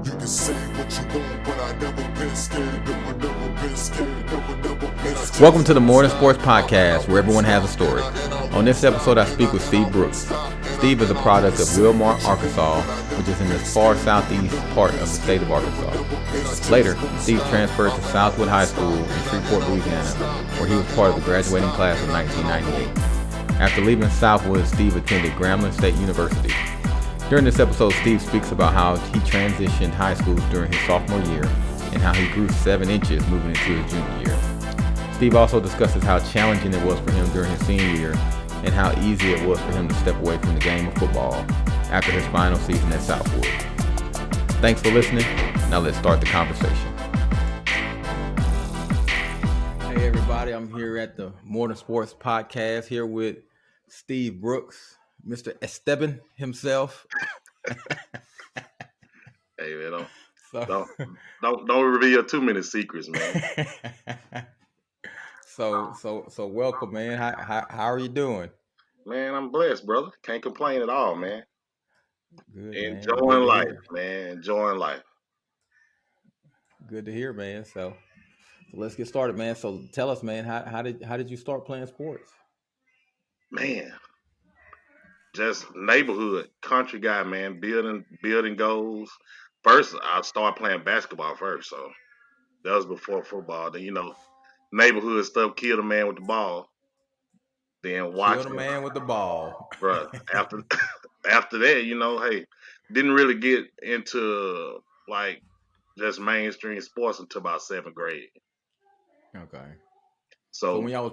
You can say what you want, but I never been scared. Never been scared. Never been scared. Welcome to the Morning Sports Podcast, where everyone has a story. On this episode, I speak with Steve Brooks. Steve is a product of Wilmot, Arkansas, which is in the far southeast part of the state of Arkansas. Later, Steve transferred to Southwood High School in Shreveport, Louisiana, where he was part of the graduating class of 1998. After leaving Southwood, Steve attended Grambling State University. During this episode, Steve speaks about how he transitioned high schools during his sophomore year and how he grew 7 inches moving into his junior year. Steve also discusses how challenging it was for him during his senior year and how easy it was for him to step away from the game of football after his final season at Southwood. Thanks for listening. Now let's start the conversation. Hey everybody, I'm here at the Morning Sports Podcast here with Steve Brooks, Mr. Esteban himself. Hey man, don't reveal too many secrets, man. So welcome, man. How are you doing? Man, I'm blessed, brother. Can't complain at all, man. Good, Enjoying life, man. Enjoying life. Good to hear, man. So let's get started, man. So tell us, man, how did you start playing sports? Man, just neighborhood country guy, man. Building goals. First, I started playing basketball first, so that was before football. Then neighborhood stuff killed a man with the ball. Then watching Killed a man with the ball, bro. After that, hey, didn't really get into like just mainstream sports until about 7th grade. Okay. So when y'all was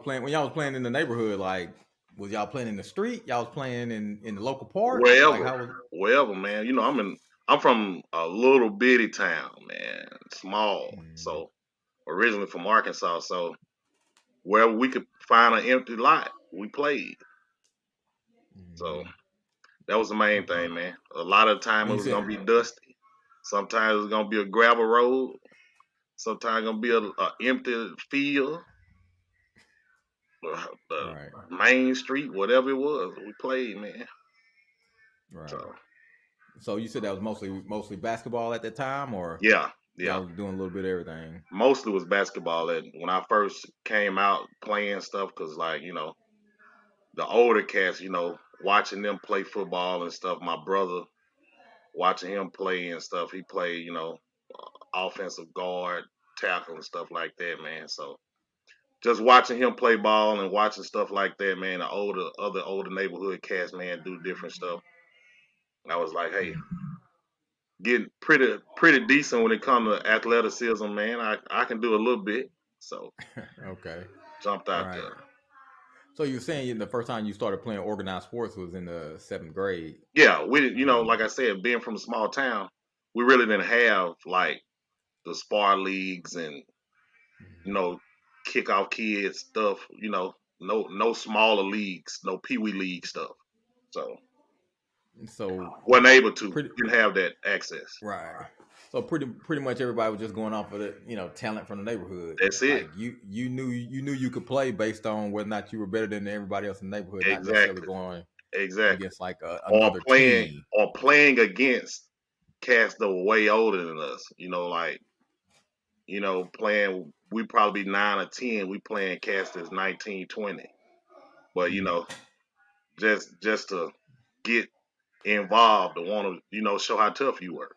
playing in the neighborhood, like, was y'all playing in the street? Y'all was playing in the local park? Wherever, man. I'm from a little bitty town, man, small. So originally from Arkansas, so wherever we could find an empty lot, we played. So that was the main thing, man. A lot of the time it was gonna be dusty. Sometimes it was gonna be a gravel road. Sometimes gonna be a empty field. The main street, whatever it was, we played, man. Right. So you said that was mostly basketball at that time, or yeah, y'all was doing a little bit of everything. Mostly was basketball. When I first came out playing stuff, because the older cats, watching them play football and stuff. My brother, watching him play and stuff. He played, offensive guard, tackle and stuff like that, man. So just watching him play ball and watching stuff like that, man. Other older neighborhood cats, man, do different stuff. And I was like, hey, getting pretty decent when it comes to athleticism, man. I can do a little bit. So okay, jumped out there. So you were saying the first time you started playing organized sports was in the 7th grade? Yeah, we like I said, being from a small town, we really didn't have like the spar leagues and kickoff kids stuff. No smaller leagues, no peewee league stuff. So wasn't able to. Didn't have that access. Right. So pretty much everybody was just going off of the talent from the neighborhood. That's it. Like you knew you could play based on whether or not you were better than everybody else in the neighborhood. Exactly. Not necessarily going against like another team. Or playing against cats that were way older than us. Playing. We probably be 9 or 10. We playing cats that's 19, 20. But just to get involved, to want to show how tough you were.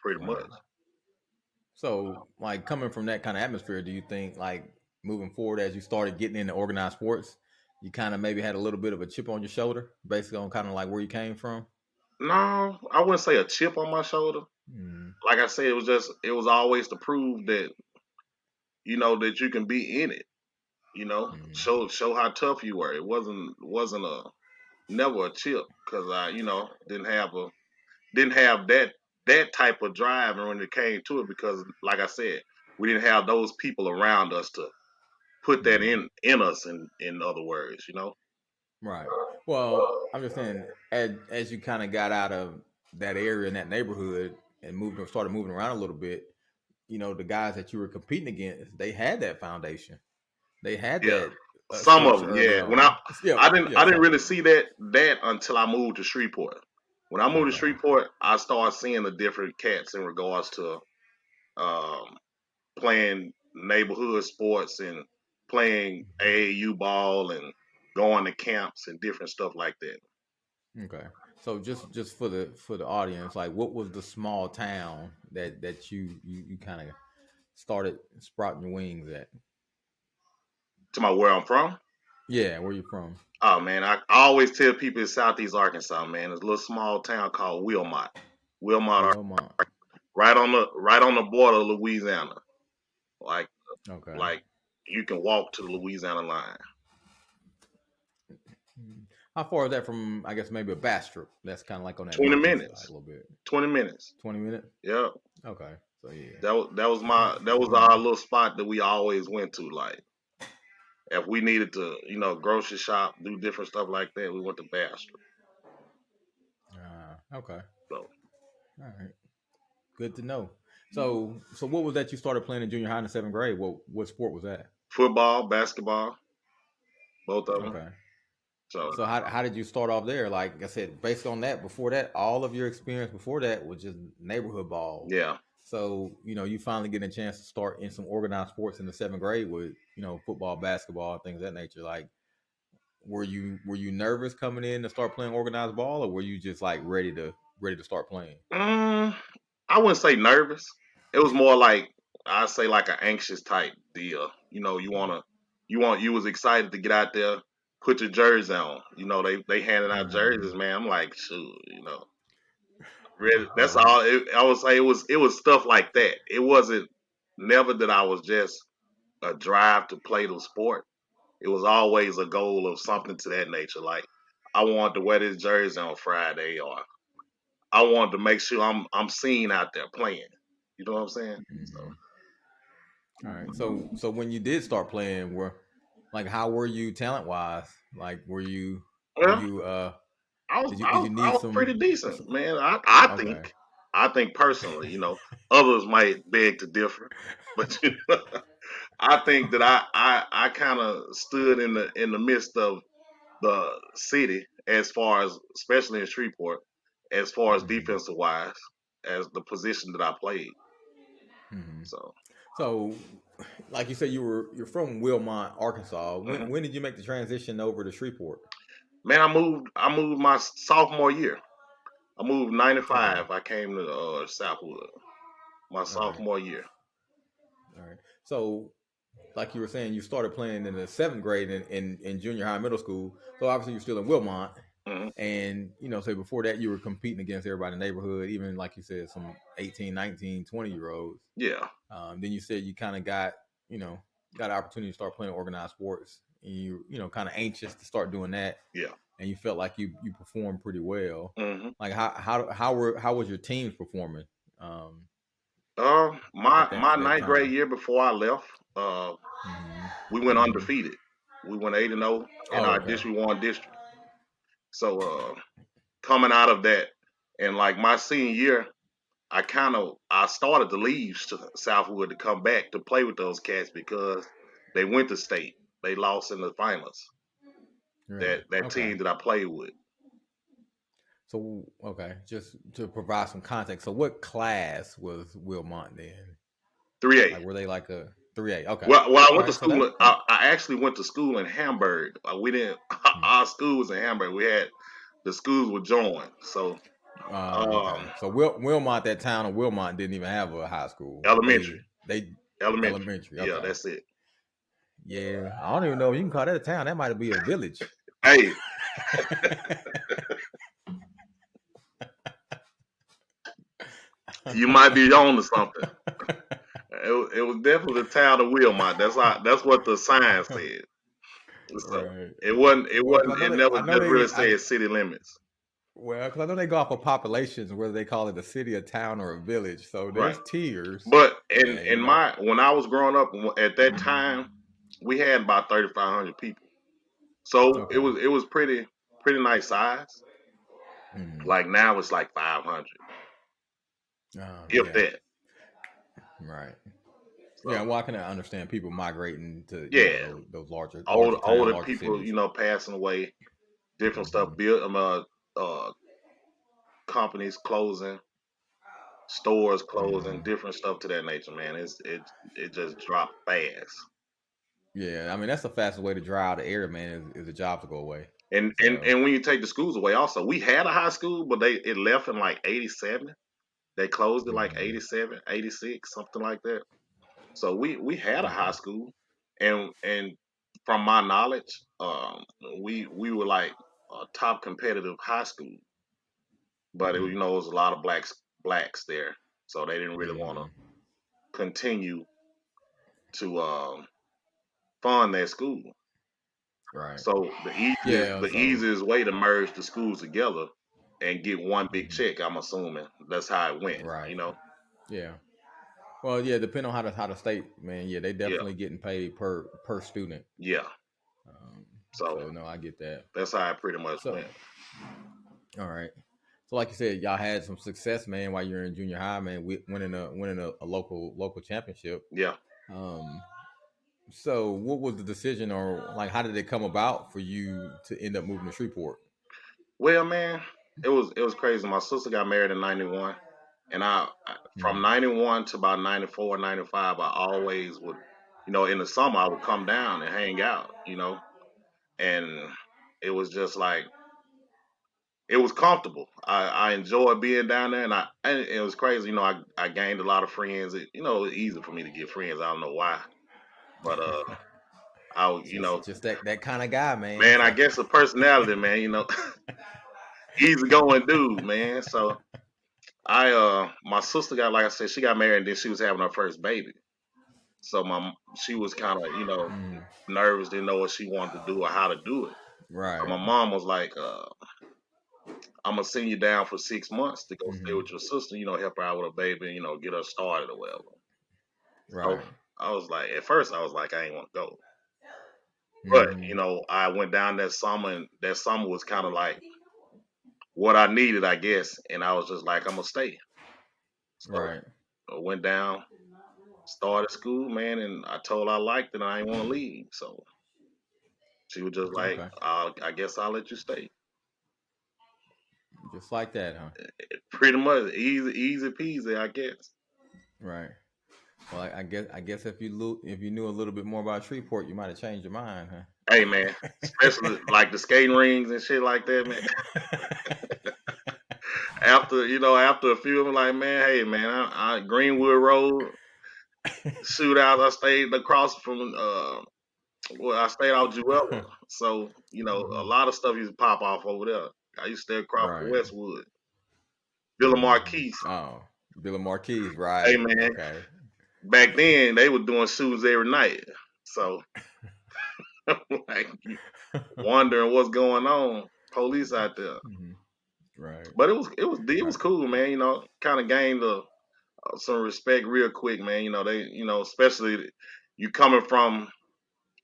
Pretty much. So, like, coming from that kind of atmosphere, do you think, like, moving forward as you started getting into organized sports, you kind of maybe had a little bit of a chip on your shoulder, based on kind of like where you came from? No, I wouldn't say a chip on my shoulder. Like I said, it was always to prove that, that you can be in it. Show how tough you were. It wasn't never a chip, because I, didn't have that type of drive when it came to it, because like I said, we didn't have those people around us to put that in us, in other words, Right. Well, I'm just saying, as you kind of got out of that area in that neighborhood and started moving around a little bit, the guys that you were competing against, they had that foundation. They had that. Some of them, yeah. I didn't really see that until I moved to Shreveport. When I moved to Okay. Shreveport, I started seeing the different cats in regards to um, playing neighborhood sports and playing AAU ball and going to camps and different stuff like that. Okay. So just for the audience, like what was the small town that you kind of started sprouting your wings at? To my where I'm from. Yeah, where you from? Oh man, I always tell people in Southeast Arkansas, man, there's a little small town called Wilmot. Wilmot, Wilmot. right on the border of Louisiana. Like Okay. like you can walk to the Louisiana line. How far is that from? I guess maybe a Bastrop. That's kind of like on that 20 northeast side a minutes. little bit. 20 minutes. 20 minutes. Yeah. Okay. So yeah. That was our little spot that we always went to. Like if we needed to, grocery shop, do different stuff like that, we went to Bastrop. Okay. So All right. Good to know. So what was that you started playing in junior high in the 7th grade? What sport was that? football, basketball, both of them. Okay. So So how did you start off there? Like I said, based on that, before that, all of your experience before that was just neighborhood ball. yeah. So, you finally get a chance to start in some organized sports in the 7th grade with, football, basketball, things of that nature. Like, were you nervous coming in to start playing organized ball, or were you just like ready to start playing? I wouldn't say nervous. It was more like I say like an anxious type deal. You was excited to get out there, put your jersey on. They handed out jerseys, man. I'm like, shoot, really. That's all. I would say it was stuff like that. It wasn't never that I was just a drive to play the sport. It was always a goal of something to that nature. Like I wanted to wear this jersey on Friday, or I wanted to make sure I'm seen out there playing. You know what I'm saying? So All right. So when you did start playing, how were you talent wise? Like were you yeah, I was did I you was I need was pretty some decent, man. I okay. think personally, others might beg to differ, but I think that I kind of stood in the midst of the city as far as especially in Shreveport, as far as defensive wise, as the position that I played. Mm-hmm. So. So like you said you're from Wilmot, Arkansas. Mhm. When did you make the transition over to Shreveport? Man, I moved my sophomore year. I moved Okay. '95. I came to Southwood my Okay. sophomore year. All right. So like you were saying, you started playing in the 7th grade in junior high, middle school. So obviously you're still in Wilmot. Hmm. And, say before that, you were competing against everybody in the neighborhood, even like you said, some 18, 19, 20-year-olds. Yeah, Then you said you kind of you know, got an opportunity to start playing organized sports. And kind of anxious to start doing that. yeah. And you felt like you performed pretty well. Hmm. Like how was your teams performing? Um, My at my that ninth grade time. year before I left, we went undefeated. We went 8-0 in Oh, our okay. District 1 district. So coming out of that, and like my senior year, I started to leave Southwood to come back to play with those cats because they went to state. They lost in the finals. Really? That Okay. team that I played with. So okay, just to provide some context. So what class was Wilmot then? 3A. Like were they like a 3A? Okay. Well, I All went to right. So school. that's I actually went to school in Hamburg. We didn't. hmm. Our school was in Hamburg. We had the schools were joined. So Okay. um, So Wilmot, that town of Wilmot, didn't even have a high school. elementary, They elementary. elementary. Yeah, Okay. that's it. Yeah. I don't even know if you can call that a town. That might be a village. Hey, you might be on to something. It was definitely the town of Wilmot. That's what the sign said. So Right. it wasn't. It Well, because wasn't. It never I know just really said city limits. well, because I know they go off of populations, whether they call it a city, a town, or a village. So Right. there's tiers, But in and in my when I was growing up at that time, we had about 3,500 people. So it okay. was it was pretty nice size. Mhm. Like now it's like 500. If Yeah, that. right. Yeah, So well, I can understand people migrating to yeah, those larger town, older larger people, cities. passing away, different stuff. Hmm. Build companies closing, stores closing, Mhm. different stuff to that nature, man. It just dropped fast. Yeah, I mean that's the fastest way to dry out the air, man. Is the job to go away. And So. when you take the schools away, also we had a high school, but it left in like '87. They closed it like Mhm. 87, 86, something like that. So we had a high Okay. school, and from my knowledge, we were like a top competitive high school, but Mm. it was a lot of blacks there, so they didn't really want to Mhm. continue to fund that school. Right. So Yeah. the So. easiest way to merge the schools together and get one big Mhm. check, I'm assuming that's how it went. Right. Yeah. Well, yeah. Depending on how the state, man. Yeah, they Yeah, definitely getting paid per student. yeah. Um, So so no, I get that. that's how it pretty much So went. all right. So like you said, y'all had some success, man, while you're in junior high, man. Winning a local championship. Yeah. Um. So what was the decision, or like how did it come about for you to end up moving to Shreveport? Well, man, it was crazy. My sister got married in '91, and from Mhm. '91 to about '94, '95, I always would, in the summer I would come down and hang out, and it was just like it was comfortable. I enjoyed being down there, and it was crazy. I gained a lot of friends. It's easy for me to get friends. I don't know why, but Just that kind of guy, man. man, I So. guess a personality, man. Easy going dude, man. So my sister got, like I said, she got married and then she was having her first baby. So she was kind of, Mm, nervous, didn't know what she wanted to do or how to do it. So right. my mom was like, I'm gonna send you down for 6 months to go stay Hmm. with your sister, help her out with her baby, get her started or whatever. So Right. I was like, at first I was like, I ain't want to go. But, Hmm. I went down that summer and that summer was kind of like what I needed, I guess. And I was just like, I'm gonna stay. So Right. I went down, started school, man, and I told her I liked it and I didn't want to leave. So she was just like, Okay. I guess I'll let you stay. Just like that, huh? Pretty much easy peasy, I guess. Right. Well, I guess if you knew a little bit more about Shreveport, you might have changed your mind, Hey man, especially like the skating rings and shit like that, man. huh? After a few, I'm like, man, hey man, I Greenwood Road shootout. I stayed across from I stayed out Jewella. So, a Hmm. lot of stuff used to pop off over there. I used to stay across from Right. Westwood. Villa Hmm. Marquise. Oh, Bill Marquise, Hey right? man, Okay. back then they were doing shootings every night. So like wondering what's going on. Police out there. Hmm. Right. But it was Right. cool, man. Kind of gained some respect real quick, man. They, especially you coming from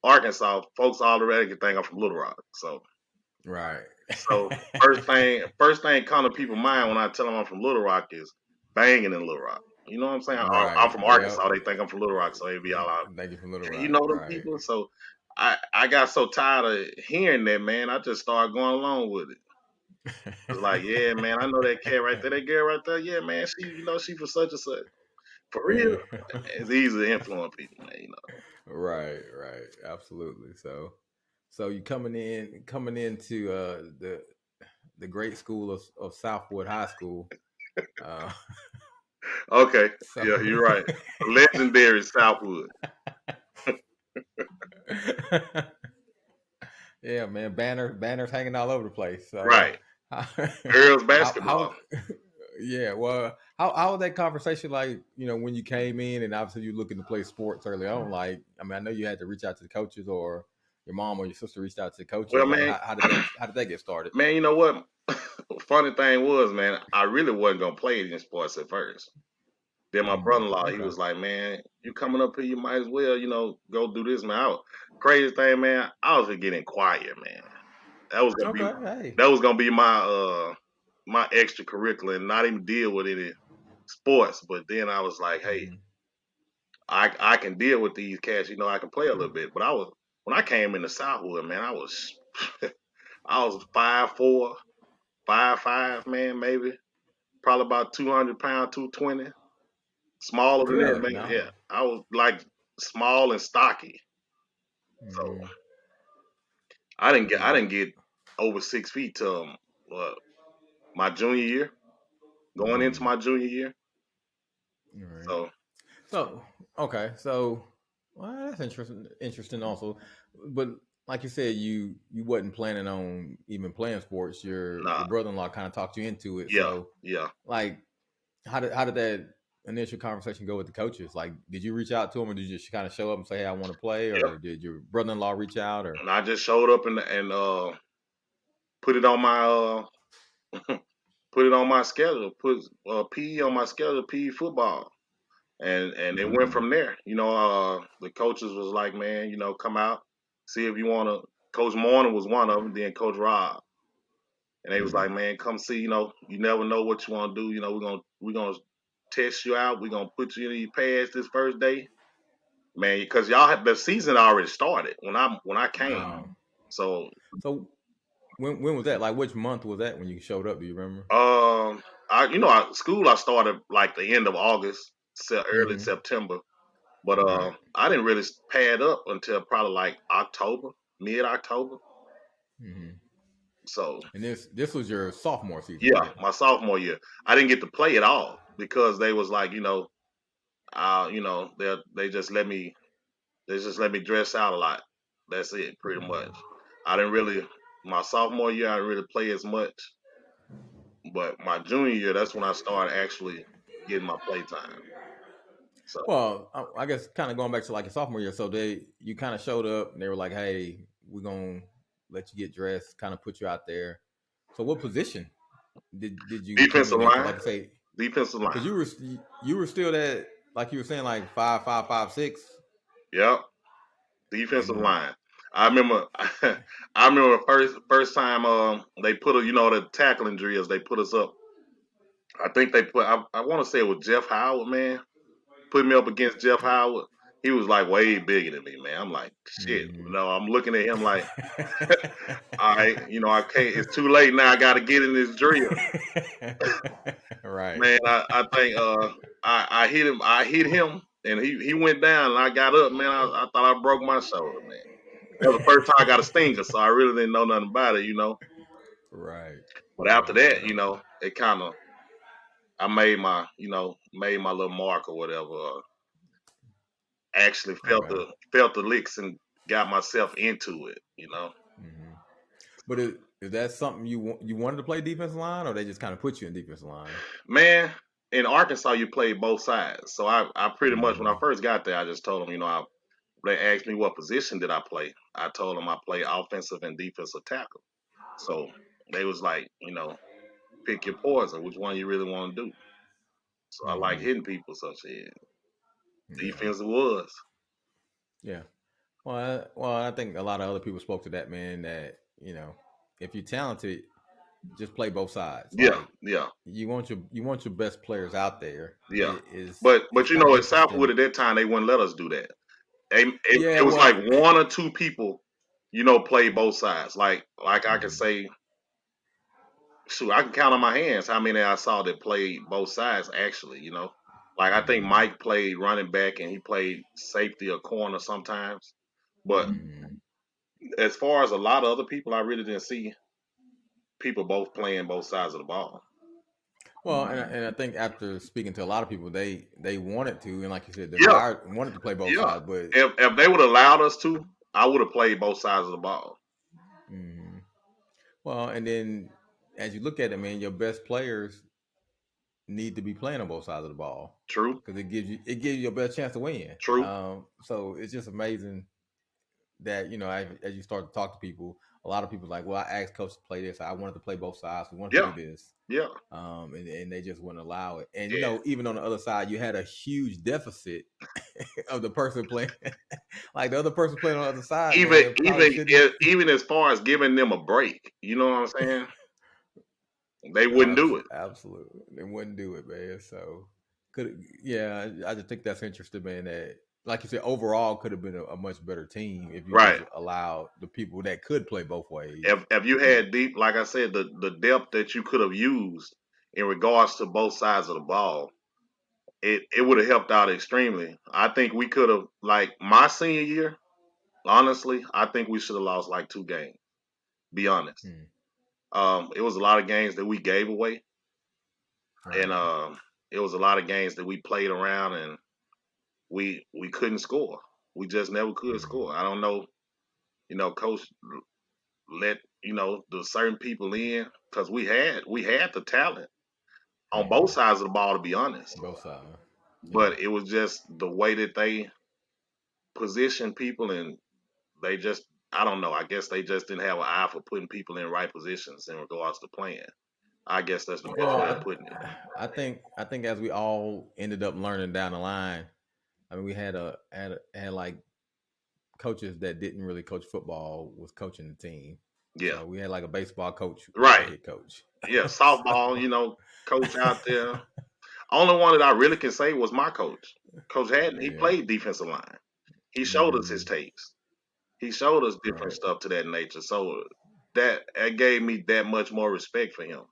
Arkansas, folks already can think I'm from Little Rock. Right. So first thing come to people's mind when I tell them I'm from Little Rock is banging in Little Rock. You know what I'm saying? I'm Right. from Yep. Arkansas. They think I'm from Little Rock, so they be all out. Thank you from Little Hey, you Rock. know them Right. people. So I got so tired of hearing that, man. I just started going along with it. It's like, yeah, man, I know that cat right there, that girl right there. Yeah, man, she for such and such. For real, it's easy to influence people, man. Right, right, absolutely. So you coming into the great school of Southwood High School. Uh, Okay, so yeah, you're right. Legendary Southwood. yeah, man, banners hanging all over the place. So Right. how, Girls how basketball. yeah, well, how was that conversation like? When you came in and obviously you looking to play sports early on. Like, I mean, I know you had to reach out to the coaches, or your mom or your sister reached out to the Well, coaches. Like, man, how did that get started? man, you know what? Funny thing was, man, I really wasn't gonna play any sports at first. Then my Mm, brother-in-law, he okay. was like, "Man, you coming up here, you might as well, go do this, man." Crazy thing, man, I was getting quiet, man. That was gonna be Okay. Hey. that was gonna be my extracurricular and not even deal with any sports. But then I was like, hey, Hmm. I can deal with these cats. I can play a little bit. But when I came into Southwood, man, I was 5'4", 5'5", man, maybe. probably about 200 pounds, 220. Smaller than that, Really? man. No. Yeah, I was like small and stocky. So Mm-hmm. I Well, didn't get over 6 feet till uh, my junior year, going into mm-hmm. my junior year. All right. So So okay, so well, that's interesting. Interesting also, but like you said, you wasn't planning on even playing sports. Your nah, brother-in-law kind of talked you into it. yeah, So yeah. like, how did that initial conversation go with the coaches? Like, did you reach out to them, or did you just kind of show up and say, "Hey, I want to play," Yep. or did your brother-in-law reach out, or? And I just showed up and put it on my put it on my schedule, put PE on my schedule, PE football, and it went Mm-hmm. from there. The coaches was like, man, come out, see if you want to. Coach Morning was one of them, then Coach Rob, and they was like, man, come see. You never know what you want to do. We're gonna test you out. We're gonna put you in your pads this first day, man, because y'all had the season already started when I came. Oh, So so when was that? Like, which month was that when you showed up? Do you remember? school I started like the end of August, early Mm-hmm. September, but Right. I didn't really pad up until probably like October, mid October. Mm-hmm. So And this was your sophomore season, yeah, right? my sophomore year, I didn't get to play at all because they was like, they just let me dress out a lot. That's it, pretty much. I didn't really my sophomore year I didn't really play as much, but my junior year that's when I started actually getting my play time. So Well, I guess kind of going back to like your sophomore year. So you kind of showed up and they were like, "Hey, we're gonna let you get dressed, kind of put you out there." So what position did you come defensive in? Because line, like I say, defensive line. because you were still that, like you were saying, like 5'5", 5'6", Yep, defensive and line. I remember, I remember first time they put the tackling drills. They put us up. I think they put. I want to say it was Jeff Howard, man. Put me up against Jeff Howard. He was like way bigger than me, man. I'm like, shit. mm-hmm. No, I'm looking at him like, all right, I can't. It's too late now. I got to get in this drill, Right. man. I think I hit him. I hit him, and he went down, and I got up, man. I thought I broke my shoulder, man. That was the first time I got a stinger, so I really didn't know nothing about it. Right. But after Right. that, Right. it kind of I made my little mark or whatever. Actually Okay. felt the licks and got myself into it. Mm-hmm. But is that something you wanted to play defensive line, or they just kind of put you in defensive line? Man, in Arkansas you played both sides, so I pretty much when I Mm-hmm. first got there, I just told them, they asked me what position did I play. I told them I play offensive and defensive tackle. So they was like, pick your poison, which one you really want to do. So I like Mm-hmm. hitting people, so shit. Yeah. Defense it was. Yeah. Well, I think a lot of other people spoke to that, man. That if you're talented, just play both sides. Yeah, Like yeah, you want your best players out there. yeah. It is But it's kind of at Southwood interesting. at that time they wouldn't let us do that. Yeah. It was like Well. one or two people, play both sides. Like I could Mhm. say, shoot, I can count on my hands how many I saw that played both sides actually. Like I think Mhm. Mike played running back and he played safety or corner sometimes. But Mhm. as far as a lot of other people, I really didn't see people both playing both sides of the ball. Well, and I think after speaking to a lot of people, they wanted to, and like you said, Yeah, desired wanted to play both yeah. sides, but If they would have allowed us to, I would have played both sides of the ball. mhm. Well, and then as you look at it, man, your best players need to be playing on both sides of the ball True, because it gives you your best chance to win. true. So it's just amazing that as you start to talk to people, a lot of people are like, well, I asked coach to play this. I wanted to play both sides. We want to Yeah, do this. yeah, And they just wouldn't allow it. And yeah. even on the other side, you had a huge deficit of the person playing, like the other person playing on the other side, even man, probably even shouldn't. even as far as giving them a break, you know what I'm saying? They wouldn't do it. Absolutely, they wouldn't do it, man. So yeah, I just think that's interesting, man. That like you said, overall could have been a much better team if you Right. just allowed the people that could play both ways. If you You know, had deep, like I said, the depth that you could have used, in regards to both sides of the ball, it would have helped out extremely. I think we could have, like my senior year, honestly, I think we should have lost like 2 games. Be honest. Mm. It was a lot of games that we gave away, Right. and it was a lot of games that we played around and we couldn't score. We just never could score. I don't know, coach let the certain people in because we had the talent on both sides of the ball, to be honest. Both sides. Yeah. But it was just the way that they positioned people, and they just, I don't know. I guess they just didn't have an eye for putting people in right positions in regards to playing. I guess that's the best way of putting it. I think as we all ended up learning down the line, I mean, we had like coaches that didn't really coach football was coaching the team. Yeah. So we had like a baseball coach, Right. head coach. Yeah, softball, coach out there. Only one that I really can say was my coach. Coach Haddon, he played defensive line. He showed us his tapes. He showed us different stuff to that nature. So that gave me that much more respect for him.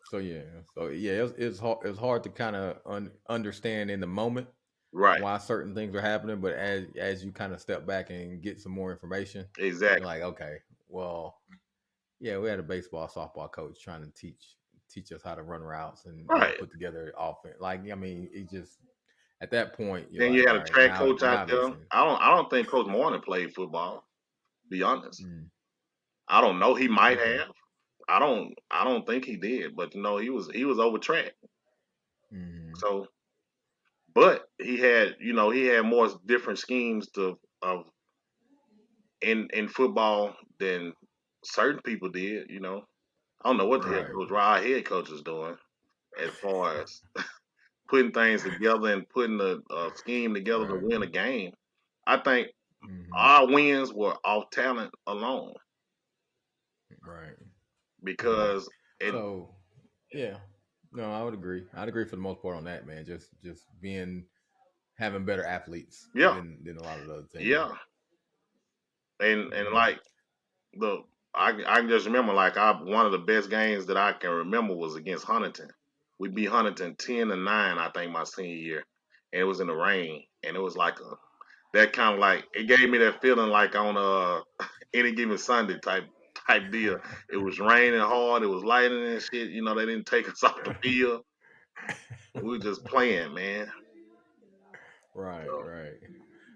So it's hard to kind of understand in the moment Right. why certain things are happening, but as you kind of step back and get some more information, Exactly. you're like, okay, well, yeah, we had a baseball, softball coach trying to teach us how to run routes and put together offense. Like, I mean, it just at that point, then you had a track coach out there. I don't think Coach Morning played football. Be honest. I don't know. He might have. I don't think he did, but he was over track. So, but he had more different schemes of in football than certain people did. I don't know what the head head coach is doing as far as putting things together and putting a scheme together to win a game. I think our wins were off talent alone. Right. Because no, I would agree. I'd agree for the most part on that, man. Just having better athletes than a lot of the other teams. Yeah. And like I can just remember one of the best games that I can remember was against Huntington. We beat Huntington 10-9, I think, my senior year, and it was in the rain, and it was like that kind of like it gave me that feeling like on any given Sunday type deal. It was raining hard, it was lightning and shit. They didn't take us off the field. We were just playing, man. Right.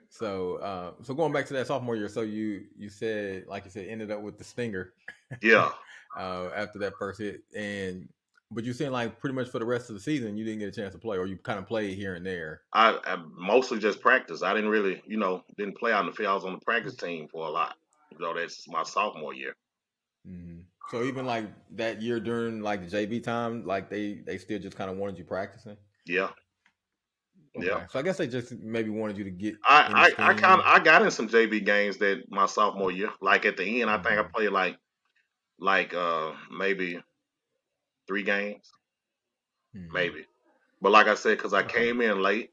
So going back to that sophomore year, so you said, like you said, ended up with the stinger. Yeah. After that first hit, but you saying like pretty much for the rest of the season you didn't get a chance to play, or you kind of played here and there. I mostly just practiced. I didn't really, didn't play out in the field. I was on the practice team for a lot. That's my sophomore year. So even like that year during like the JV time, like they still just kind of wanted you practicing. Yeah. Okay. Yeah. So I guess they just maybe wanted you to get. I got in some JV games that my sophomore year. Like at the end, I think I played like maybe 3 games, maybe. But like I said, because I came in late,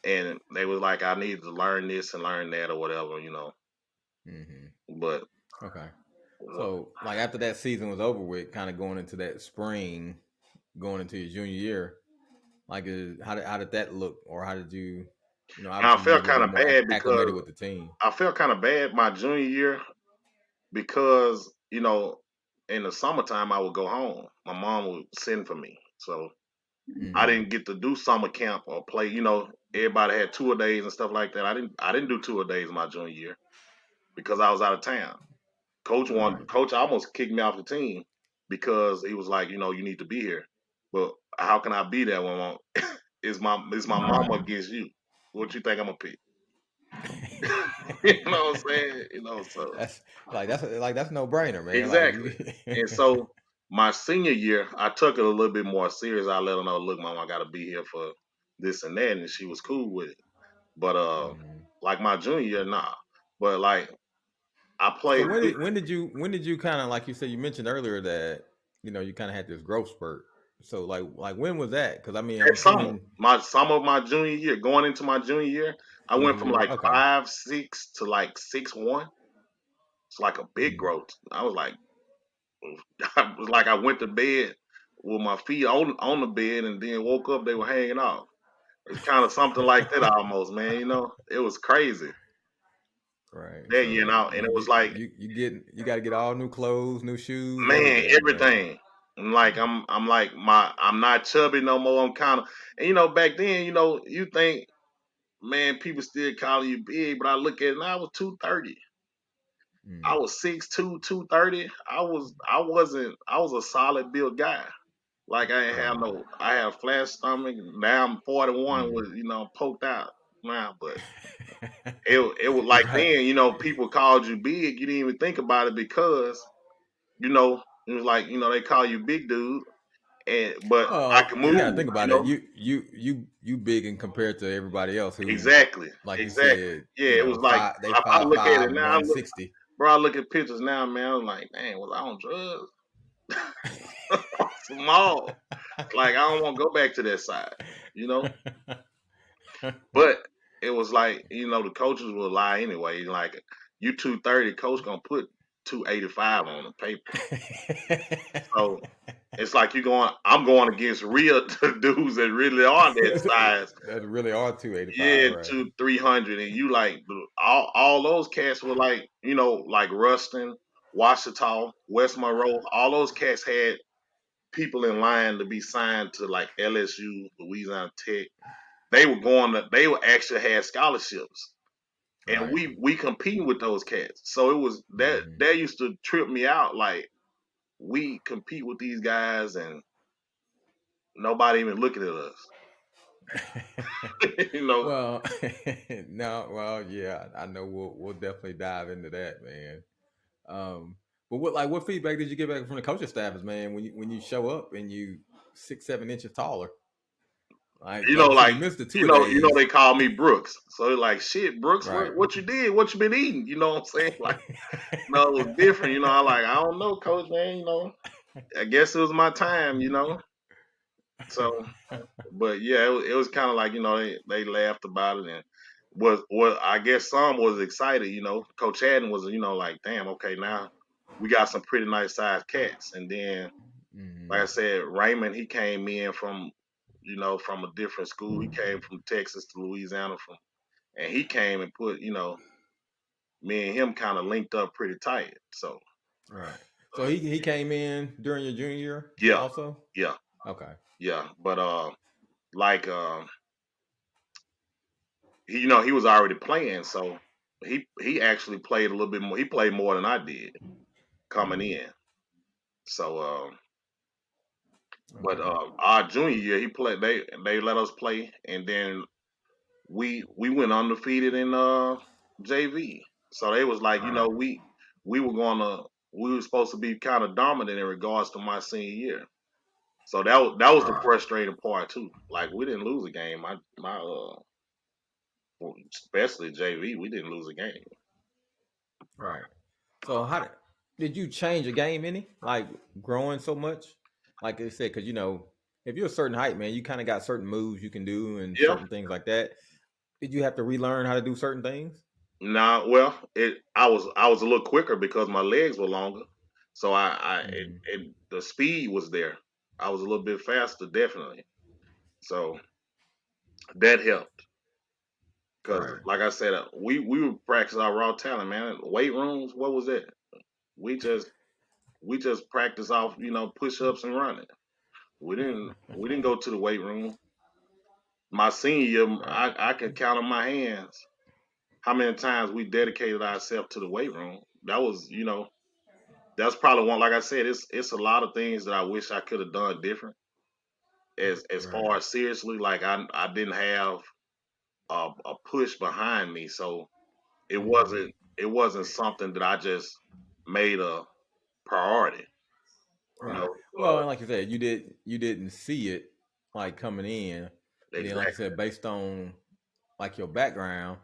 and they was like I needed to learn this and learn that or whatever, But okay. So like after that season was over with, kind of going into that spring, going into your junior year. Like, how did that look, or how did you? I felt kind of bad because with the team. I felt kind of bad my junior year because in the summertime I would go home. My mom would send for me, so I didn't get to do summer camp or play. Everybody had tour days and stuff like that. I didn't do tour days my junior year because I was out of town. Coach almost kicked me off the team because he was like, you need to be here. But how can I be there when it's my mama against you? What you think I'm gonna pick? You know what I'm saying? So that's no brainer, man. Exactly. And so my senior year, I took it a little bit more serious. I let her know, look, mom, I gotta be here for this and that, and she was cool with it. But like my junior year, nah. But like I played. So when did you kind of, like you said, you mentioned earlier that you kind of had this growth spurt. So like when was that? Because I mean, summer of my junior year, going into my junior year, I went from like 5'6" to like 6'1". It's like a big growth. I was like I went to bed with my feet on the bed, and then woke up, they were hanging off. It's kind of something like that almost, man. It was crazy Right. that year, So and it was like, you got to get all new clothes, new shoes, man, everything, man. everything. And like I'm like I'm not chubby no more. I'm kind of, and back then, you think, man, people still calling you big, but I look at it now, I was 230. I Mm, was 6'2", 230. I was a solid built guy. Like I ain't have right. no, I had a flat stomach. Now I'm 41 Mm. with, poked out now, but it was like Right. then, people called you big. You didn't even think about it because, it was like, they call you big dude, but I Well, can you move, gotta think about it. You big and compared to everybody else who, exactly, like you exactly. said, Yeah, it was like five. They if I look at 5'5", it now, 160. bro, I look at pictures now, man. I'm like, man, was I on drugs? Small. Like I don't want to go back to that side, you know. But it was like, the coaches will lie anyway. Like you 230, coach gonna put 285 on the paper. So it's like I'm going against real dudes that really are that size. That really are 285, Yeah, right? 300, and you like all those cats were like, like Rustin, Washita, West Monroe. All those cats had people in line to be signed to like LSU, Louisiana Tech. They were actually had scholarships, and Right. we competing with those cats. So it was Hmm. that used to trip me out. Like we compete with these guys, and nobody even looking at us. you know, Well, no, well, yeah, I know we'll definitely dive into that, man. But what feedback did you get back from the coaching staffs, man, when you show up and you 6, 7 inches taller? Like you said, like you missed the two of days, they call me Brooks. So they're like, shit, Brooks, right? what you did? What you been eating? You know what I'm saying? Like, it was different. I don't know, coach, man. I guess it was my time. So. But yeah, it was kind of like they laughed about it, and was I guess some was excited. Coach Haddon was like, damn, okay, now we got some pretty nice sized cats. And then like Hmm. I said, Raymond, he came in from from a different school. He came from Texas to Louisiana and he came and put me and him kind of linked up pretty tight. So Right. So he came in during your junior year yeah, also. yeah, Okay. yeah. But like he was already playing, so he actually played a little bit more. He played more than I did coming in. So, but Okay. our junior year, he played. They let us play, and then we went undefeated in JV. So they was like, Right. we were gonna we were supposed to be kind of dominant in regards to my senior year. So that was the Right. frustrating part too. Like we didn't lose a game. My especially JV, we didn't lose a game. Right. So how did you change a game any? Like growing so much? Like I said, because if you're a certain height, man, you kind of got certain moves you can do and Yeah. certain things like that. Did you have to relearn how to do certain things? Nah, well, I was a little quicker because my legs were longer, so Hmm. the speed was there. I was a little bit faster, definitely. So that helped because, Right. like I said, we would practice our raw talent, man. Weight rooms, what was it? We just we just practice off, push ups and running. We didn't go to the weight room. My senior year, Right. I can count on my hands how many times we dedicated ourselves to the weight room. That was, that's probably one. Like I said, it's a lot of things that I wish I could have done different. As Right. far as seriously, like I didn't have a push behind me, so it Hmm. wasn't it wasn't something that I just made a priority. You Right. know, Well, and like you said, you didn't see it like coming in, and then like you exactly, said, based on like your background,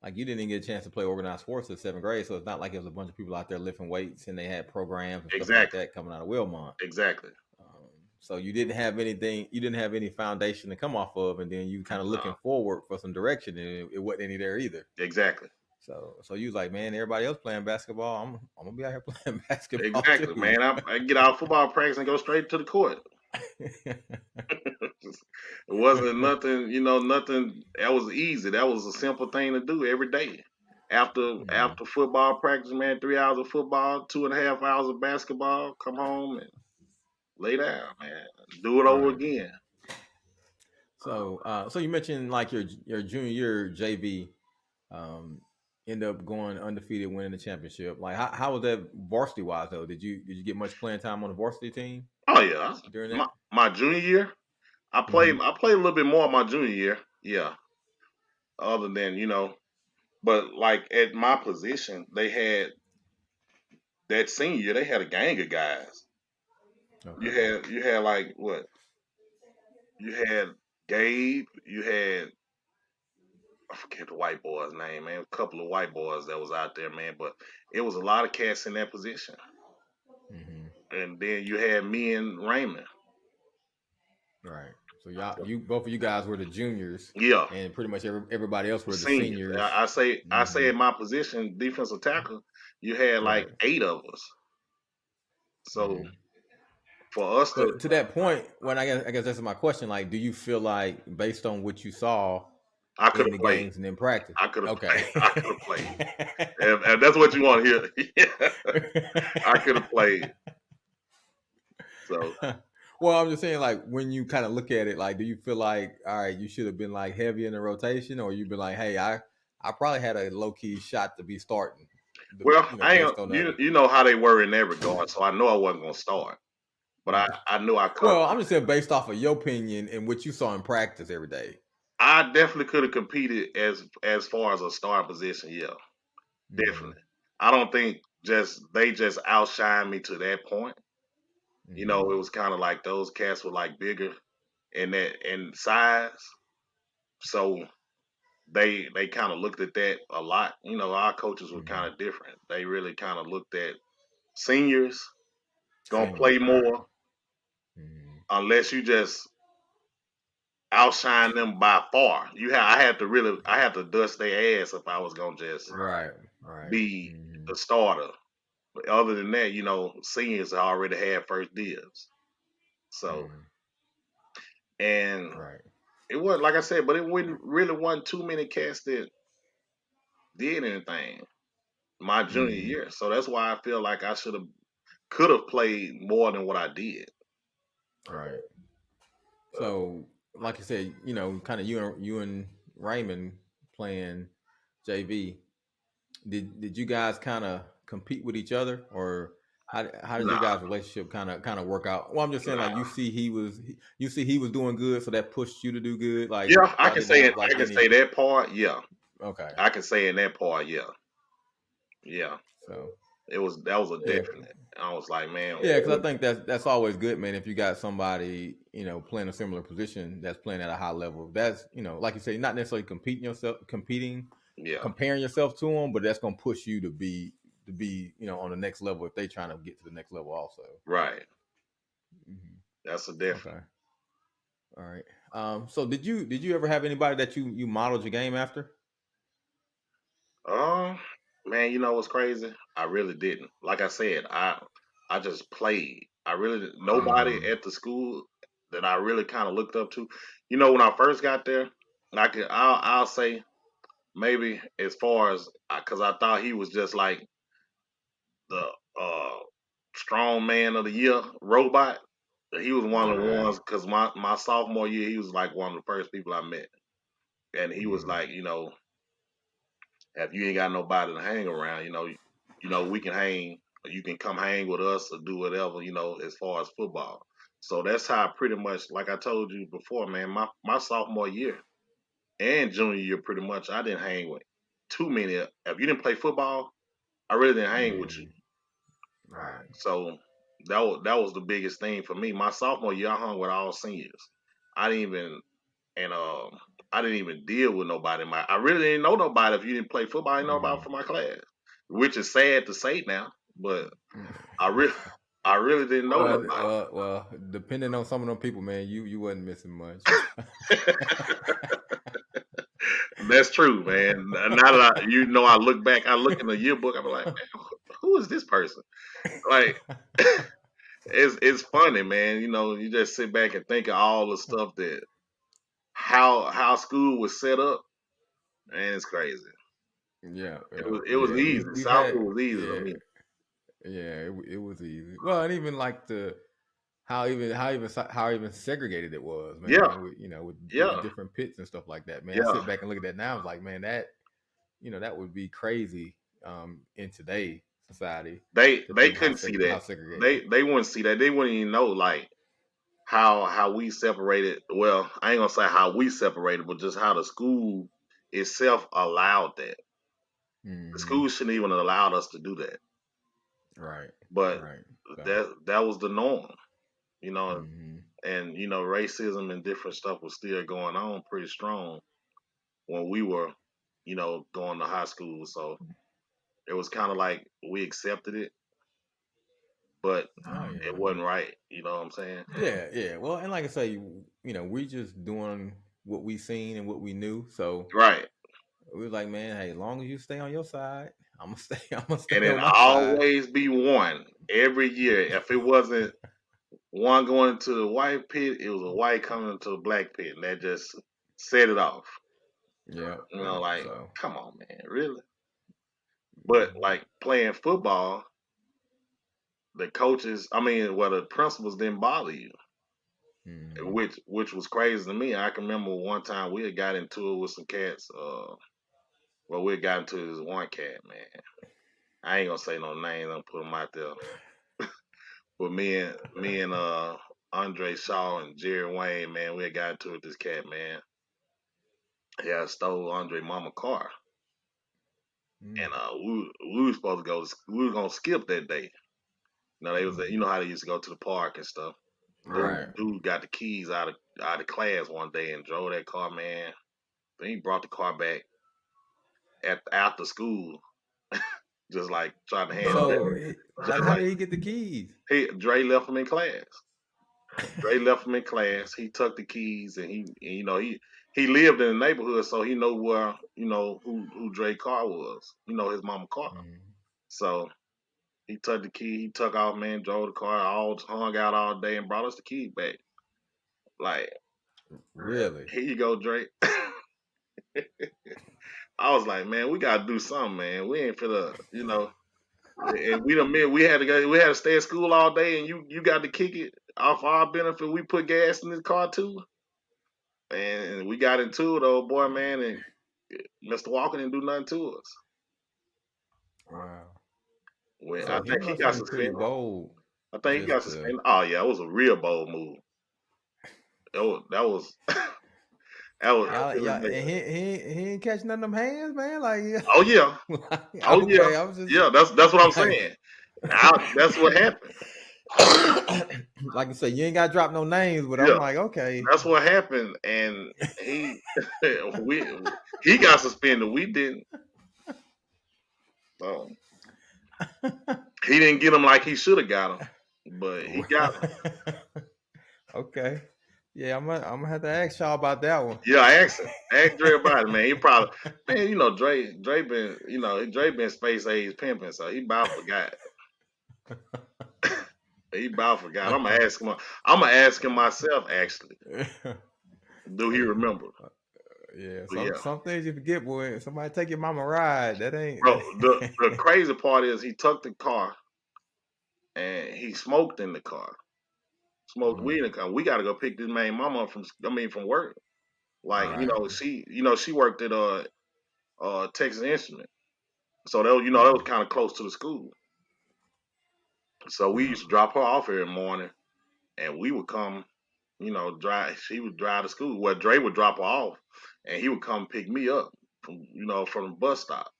like you didn't even get a chance to play organized sports in 7th grade, so it's not like it was a bunch of people out there lifting weights and they had programs and stuff like exactly, that coming out of Wilmot. exactly. Um, so you didn't have anything, you didn't have any foundation to come off of, and then you kind of looking forward for some direction, and it wasn't any there either. Exactly, So you was like, man, everybody else playing basketball, I'm gonna be out here playing basketball exactly, too. man. I get out of football practice and go straight to the court. It wasn't nothing, nothing. That was easy. That was a simple thing to do every day. After football practice, man, 3 hours of football, 2.5 hours of basketball. Come home and lay down, man. Do it over Right. again. So you mentioned like your junior year JV, end up going undefeated, winning the championship. Like how was that varsity wise though? Did you get much playing time on the varsity team Oh yeah, during my that? my junior year, I Mm-hmm. played. I played a little bit more my junior year. Yeah, other than but like at my position, they had that senior year. They had a gang of guys. You Okay. had like what? You had Gabe. You had I forget the white boy's name, man. A couple of white boys that was out there, man. But it was a lot of cats in that position. Mm-hmm. And then you had me and Raymond. Right. So you both of you guys were the juniors, Yeah, and pretty much everybody else were the seniors. seniors. I say Mm-hmm. in my position, defensive tackle, you had like Right. 8 of us. So Mm-hmm. for us to, But to that point, when I guess that's my question. Like, do you feel like based on what you saw I could in have the played. games and in practice? I could have played. I could have played. Okay. And that's what you want to hear. Yeah, I could have played. So Well, I'm just saying, like, when you kind of look at it, like, do you feel like, all right, you should have been like heavy in the rotation, or you've been like, hey, I probably had a low key shot to be starting, well, I ain't, based on the. you know how they were in that regard. So I know I wasn't gonna start, but I knew I could. Well, I'm just saying based off of your opinion and what you saw in practice every day. I definitely could have competed as far as a starting position. Yeah, Mm-hmm. definitely. I don't think they just outshined me to that point. Mm-hmm. It was kind of like those cats were like bigger in size, so they kind of looked at that a lot. Our coaches were Mm-hmm. kind of different. They really kind of looked at seniors gonna play Seniors, right? more Mm-hmm. unless you just outshine them by far. I had to dust their ass if I was gonna just Right, right. be Mm-hmm. the starter. But other than that, seniors already had first dibs. So Mm-hmm. and Right. it wasn't like I said, but it wasn't too many cats that did anything my junior Mm-hmm. year. So that's why I feel like I could have played more than what I did. Right. So, like you said, kind of you and Raymond playing JV. Did you guys kind of compete with each other, or how did your Nah, guys' relationship kind of work out? Well, I'm just saying, like nah. you see he was doing good, so that pushed you to do good. Like Yeah, y'all didn't have I like can say any. that part. Yeah, Okay, I can say in that part. Yeah, yeah. so That was a yeah, definite. I was like, man, yeah, because I think that's always good, man. If you got somebody playing a similar position that's playing at a high level, that's like you say, not necessarily yeah, comparing yourself to them, but that's gonna push you to be on the next level if they trying to get to the next level also. right. Hmm. That's a definite. Okay, all right. So did you ever have anybody that you modeled your game after? Oh, man, you know what's crazy? I really didn't. Like I said, I just played. I really Mm-hmm. nobody at the school that I really kind of looked up to. When I first got there, I'll say maybe as far as because I thought he was just like the strong man of the year robot. He was one of the Okay. ones because my sophomore year he was like one of the first people I met, and he was Mm-hmm. like, if you ain't got nobody to hang around, we can hang. You can come hang with us or do whatever, as far as football. So that's how I pretty much, like I told you before, man. My sophomore year and junior year, pretty much, I didn't hang with too many. If you didn't play football, I really didn't hang with you. Mm-hmm. Right. So that was the biggest thing for me. My sophomore year, I hung with all seniors. I didn't even and I didn't even deal with nobody. I really didn't know nobody. If you didn't play football, I didn't know about Mm-hmm. for my class, which is sad to say now. But I really, I really didn't know nobody. Well. Depending on some of them people, man, you wasn't missing much. That's true, man. Now that I look back, I look in the yearbook, I'm like, man, who is this person? Like, it's funny, man. You know, you just sit back and think of all the stuff that how school was set up, and it's crazy. Yeah, It was yeah. easy. We've had Southwood was easy to yeah, me. yeah. It was easy. Well, and even like the how even segregated it was, Yeah, man. With with the yeah. different pits and stuff like that, man. I Yeah, sit back and look at that now. I was like, man, that that would be crazy in today's society to they think couldn't see that. how segregated. They wouldn't see that. They wouldn't even know like how we separated. Well, I ain't gonna say how we separated, but just how the school itself allowed that. The Hmm. school shouldn't even allowed us to do that, Right, but right. So, that was the norm, you know. hmm. And racism and different stuff was still going on pretty strong when we were, going to high school. So it was kind of like we accepted it, but Oh it yeah, wasn't right. You know what I'm saying? yeah, yeah. Well, and like I say, we just doing what we seen and what we knew. So Right. we was like, man, hey, as long as you stay on your side, I'm gonna stay. I'm gonna And stay it on my side. always be one every year. If it wasn't one going to the white pit, it was a white coming to the black pit, and that just set it off. Yeah, yeah. Like, So, come on, man, really? But like playing football, the coaches, I mean, well, the principals didn't bother you, mm-hmm. which was crazy to me. I can remember one time we had got into it with some cats. Well, we had got into this one cat, man. I ain't gonna say no names. I'm put them out there. But me and Andre Shaw and Jerry Wayne, man, we had got into it with this cat, man. He had stole Andre mama car, Mm. and we were supposed to go. We were gonna skip that day. They was Mm. how they used to go to the park and stuff. Right. Dude got the keys out of class one day and drove that car, man. Then he brought the car back after school, just like trying to hand it So, back. like, Just how like did he get the keys? Dre left him in class. Dre left him in class. He took the keys and he lived in the neighborhood, so he know where who Dre car was. His mama car. Mm. So he took the key. He took off, man. Drove the car. All hung out all day and brought us the keys back. Like, Really? here you go, Dre. I was like, man, we gotta do something, man. We ain't finna, And we done we had to go. We had to stay at school all day, and you got to kick it off our benefit. We put gas in this car too, and we got into it, old boy, man. And Mr. Walker didn't do nothing to us. Wow. When I So he think he must have got been pretty suspended. bold, I think he got just to. suspended. Oh yeah, it was a real bold move. That was that was Y'all, and he ain't catch none of them hands, man. Like, Oh yeah, oh yeah, okay, I was just yeah. That's what I'm like, saying. That's what happened. like I said, you ain't got to drop no names, but I'm Yeah, like, okay, that's what happened, and he we he got suspended. We didn't. So he didn't get him like he should have got him, but he got him. okay, yeah, I'm gonna have to ask y'all about that one. Yeah, I asked him. Ask Dre about it, man. He probably, man, Dre been, Dre been space age pimping, so he about forgot. He about forgot. I'm gonna ask him. I'm gonna ask him myself. Actually, do he remember? Yeah, But some yeah, some things you forget, boy. Somebody take your mama ride. That ain't. bro. The crazy part is he took the car and he smoked in the car. Smoked weed in the Mm, car. We got to go pick this man mama up from work. Like, right. she worked at Texas Instrument. So that was Mm, kind of close to the school. So we yeah. used to drop her off every morning, and we would come, drive. She would drive to school. Well, Dre would drop her off, and he would come pick me up from the bus stop,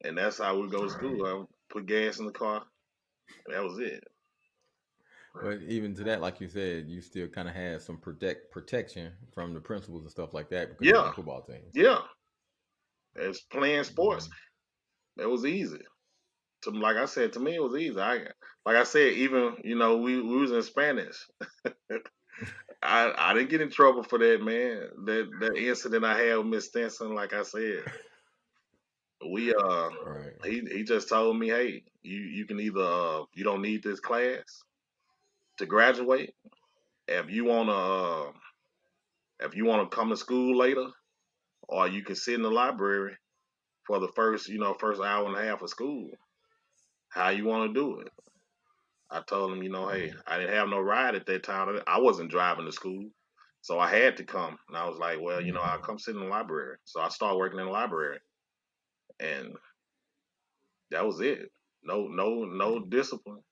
and that's how we go to Right. school. I would put gas in the car. And that was it. But even to that, like you said, you still kind of had some protection from the principals and stuff like that because you was on Yeah, the football team. yeah. It's playing sports. Mhm. It was easy. Like I said, to me it was easy. Like I said, even we was in Spanish. I didn't get in trouble for that, man. That incident I had with Miss Stinson, like I said, we Right. he just told me, hey, you can either you don't need this class, to graduate, if you wanna come to school later, or you can sit in the library for the first hour and a half of school. How you want to do it? I told him, hey, I didn't have no ride at that time. I wasn't driving to school, so I had to come. And I was like, well, I'll come sit in the library. So I started working in the library, and that was it. No discipline,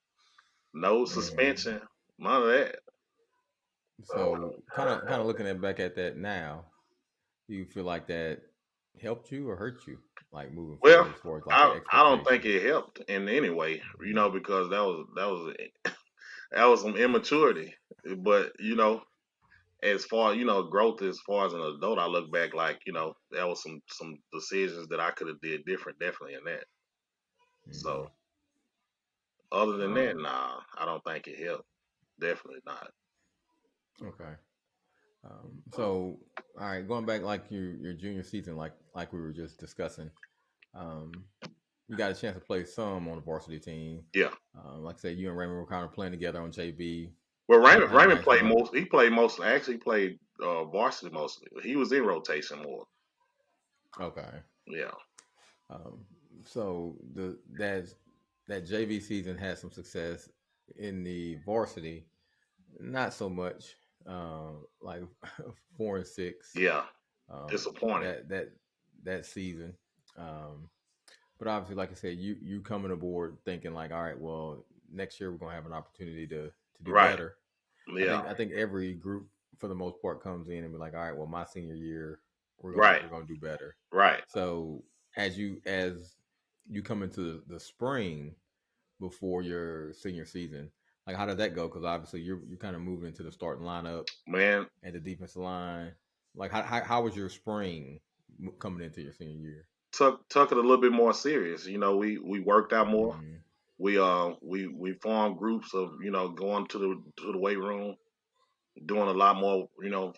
no suspension, none of that. So kind of looking back at that now, do you feel like that helped you or hurt you, like moving Well, forward as far as like your I don't think expectations? it helped in any way, because that was some immaturity. But as far growth as far as an adult, I look back like that was some decisions that I could have did different, definitely in that. So other than that, nah, I don't think it helped. Definitely not. Okay. So, all right, going back like your junior season, like we were just discussing, um, you got a chance to play some on the varsity team. Yeah. Like I said, you and Raymond were kind of playing together on JV. Well, Had a Raymond nice played run. most. He played most. Actually, played varsity mostly. He was in rotation more. Okay. Yeah. Um, so that JV season had some success. In the varsity, not so much. Like 4-6. Yeah. Um, Disappointing. that season. But obviously, like I said, you coming aboard thinking like, all right, well, next year we're gonna have an opportunity to do Right. better. Yeah. I think every group for the most part comes in and be like, all right, well, my senior year Right. we're gonna do better. Right. So as you come into the spring before your senior season, like how did that go? Because obviously you're kind of moving into the starting lineup Man, and the defensive line. Like how was your spring coming into your senior year? took it a little bit more serious. We worked out more. Mm-hmm. We formed groups of going to the weight room, doing a lot more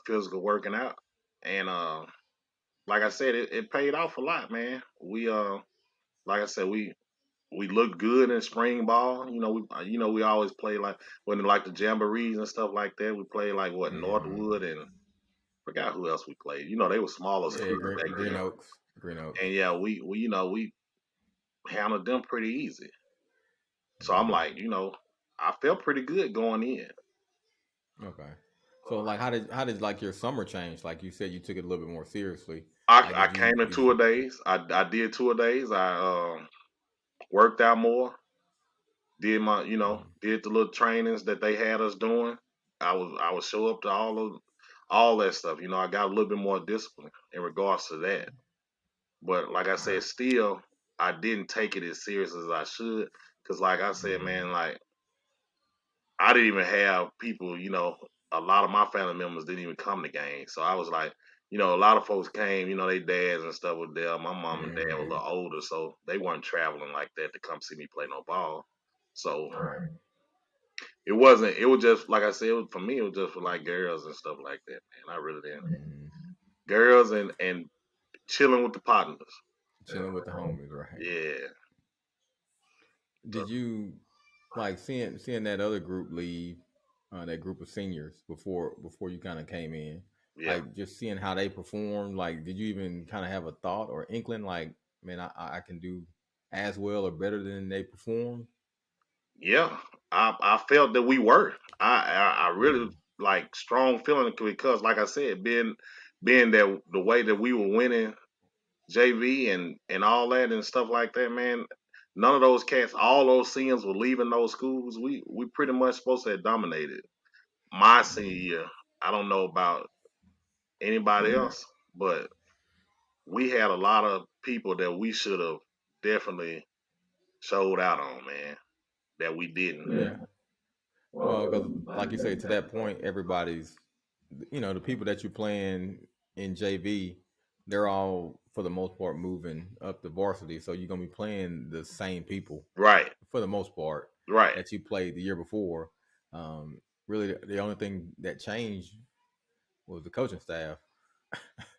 physical working out, and like I said, it paid off a lot, man. We like I said, we looked good in spring ball. We always play like when like the jamborees and stuff like that. We played like what Mm-hmm. Northwood and forgot who else we played. They were smaller Yeah, schools back Green then, Oaks. Green Oaks. and yeah, we handled them pretty easy. So I'm Mm-hmm. like, I felt pretty good going in. Okay. So like how did like your summer change? Like you said you took it a little bit more seriously. Like I came in did you 2 days. I did 2 days. I worked out more. Did my did the little trainings that they had us doing. I would show up to all that stuff. I got a little bit more discipline in regards to that. But like I said, still I didn't take it as serious as I should. Cause like I said, man, like I didn't even have people, a lot of my family members didn't even come to games. So I was like, a lot of folks came, they dads and stuff were there. My mom and dad were a little older, so they weren't traveling like that to come see me play no ball. So right. it was just like I said, for me, it was just for like girls and stuff like that, man. I really didn't. Mm-hmm. Girls and chilling with the partners. Chilling with the homies, right? Yeah. Did you like seeing that other group leave, that group of seniors before you kind of came in, Yeah. like just seeing how they performed? Like, did you even kind of have a thought or inkling, like, man, I can do as well or better than they perform? Yeah. I felt that we were. I really Mm-hmm. like strong feeling because like I said, being that the way that we were winning JV and all that and stuff like that, man. None of those cats, all those seniors were leaving those schools. We pretty much supposed to have dominated my senior year. I don't know about anybody else, but we had a lot of people that we should have definitely showed out on, man, that we didn't. Yeah. Well, because like you say, to that point, everybody's, the people that you're playing in JV, they're all for the most part moving up the varsity. So you're gonna be playing the same people Right, for the most part right, that you played the year before. Really, the only thing that changed was the coaching staff.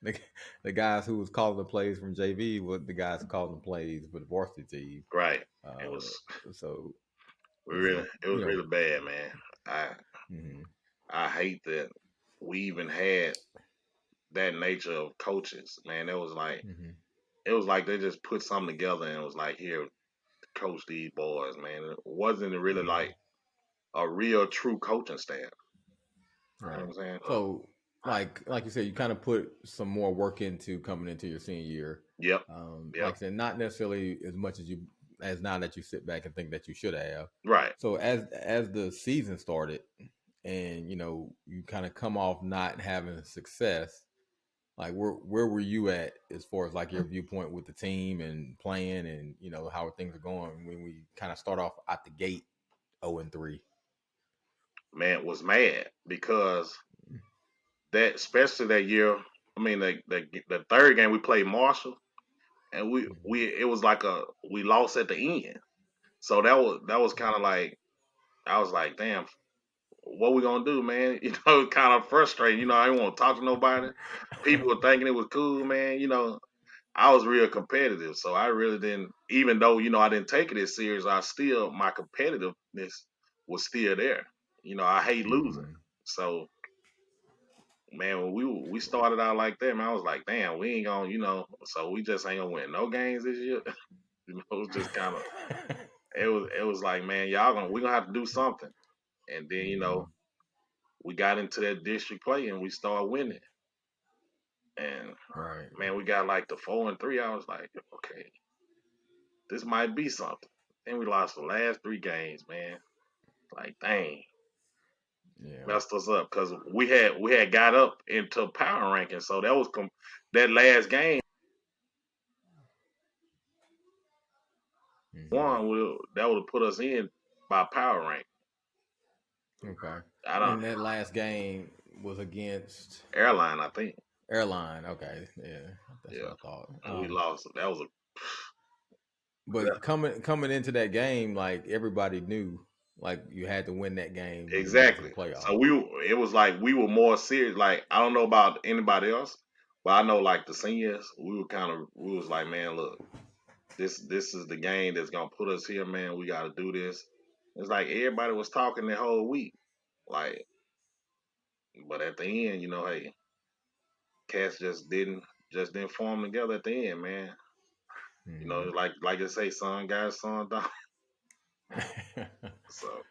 the, the guys who was calling the plays from JV were the guys calling the plays for the varsity team. right. It Uh, was so it so was really bad, man. I Mm-hmm. I hate that we even had that nature of coaches. Man, Mm-hmm. it was like they just put something together and was like, here, coach these boys, man. It wasn't really Yeah. like a real true coaching staff. You know Right. what I'm saying? So, like you said, you kind of put some more work into coming into your senior year. Yep. Like Yep. I said, not necessarily as much as now that you sit back and think that you should have. Right. So as the season started, and you kind of come off not having success, like where were you at as far as like your viewpoint with the team and playing, and how things are going when we kind of start off at the gate 0-3. Man, was mad because that, especially that year. I mean, the third game we played Marshall, and we it was like we lost at the end. So that was kind of like, I was like, damn, what we gonna do, man? Kind of frustrating. I didn't want to talk to nobody. People were thinking it was cool, man. I was real competitive, so I really didn't. Even though I didn't take it as serious, my competitiveness was still there. I hate losing, Mm-hmm. so man, when we started out like that, man, I was like, damn, we ain't gonna, so we just ain't gonna win no games this year. It was just kind of, it was like, man, we gonna have to do something. And then Mm-hmm. we got into that district play and we started winning. And Right. man, we got like the 4-3. I was like, okay, this might be something. Then we lost the last 3 games, man. Like, dang, Yeah. messed us up because we had got up into power ranking. So that last game Mm-hmm. that would have put us in by power rank. Okay. I don't And that last game was against airline, I think. Airline. Okay. Yeah, that's Yeah, what I thought. and we lost. That was But coming into that game, like everybody knew, like you had to win that game to make it to the exactly. playoff. So it was like we were more serious. Like, I don't know about anybody else, but I know like the seniors, we was like, man, look, this is the game that's gonna put us here, man. We got to do this. It's like everybody was talking the whole week, like, but at the end, hey, cats just didn't form together at the end, man. Mm-hmm. Like they say, son guys, son down. So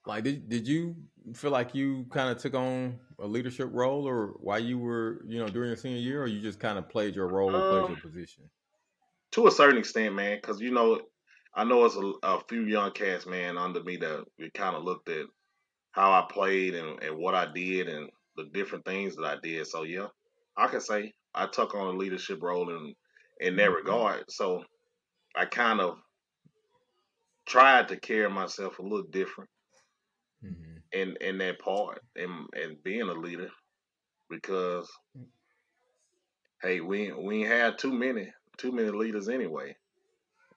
Like, did you feel like you kind of took on a leadership role, or while you were, during your senior year, or you just kind of played your role, played um, your position? to a certain extent, man, because I know it's a few young cats, man, under me that we kind of looked at how I played and what I did and the different things that I did. So yeah, I can say I took on a leadership role in that regard. So I kind of tried to carry myself a little different Mm-hmm. in that part and being a leader because hey, we ain't had too many leaders anyway.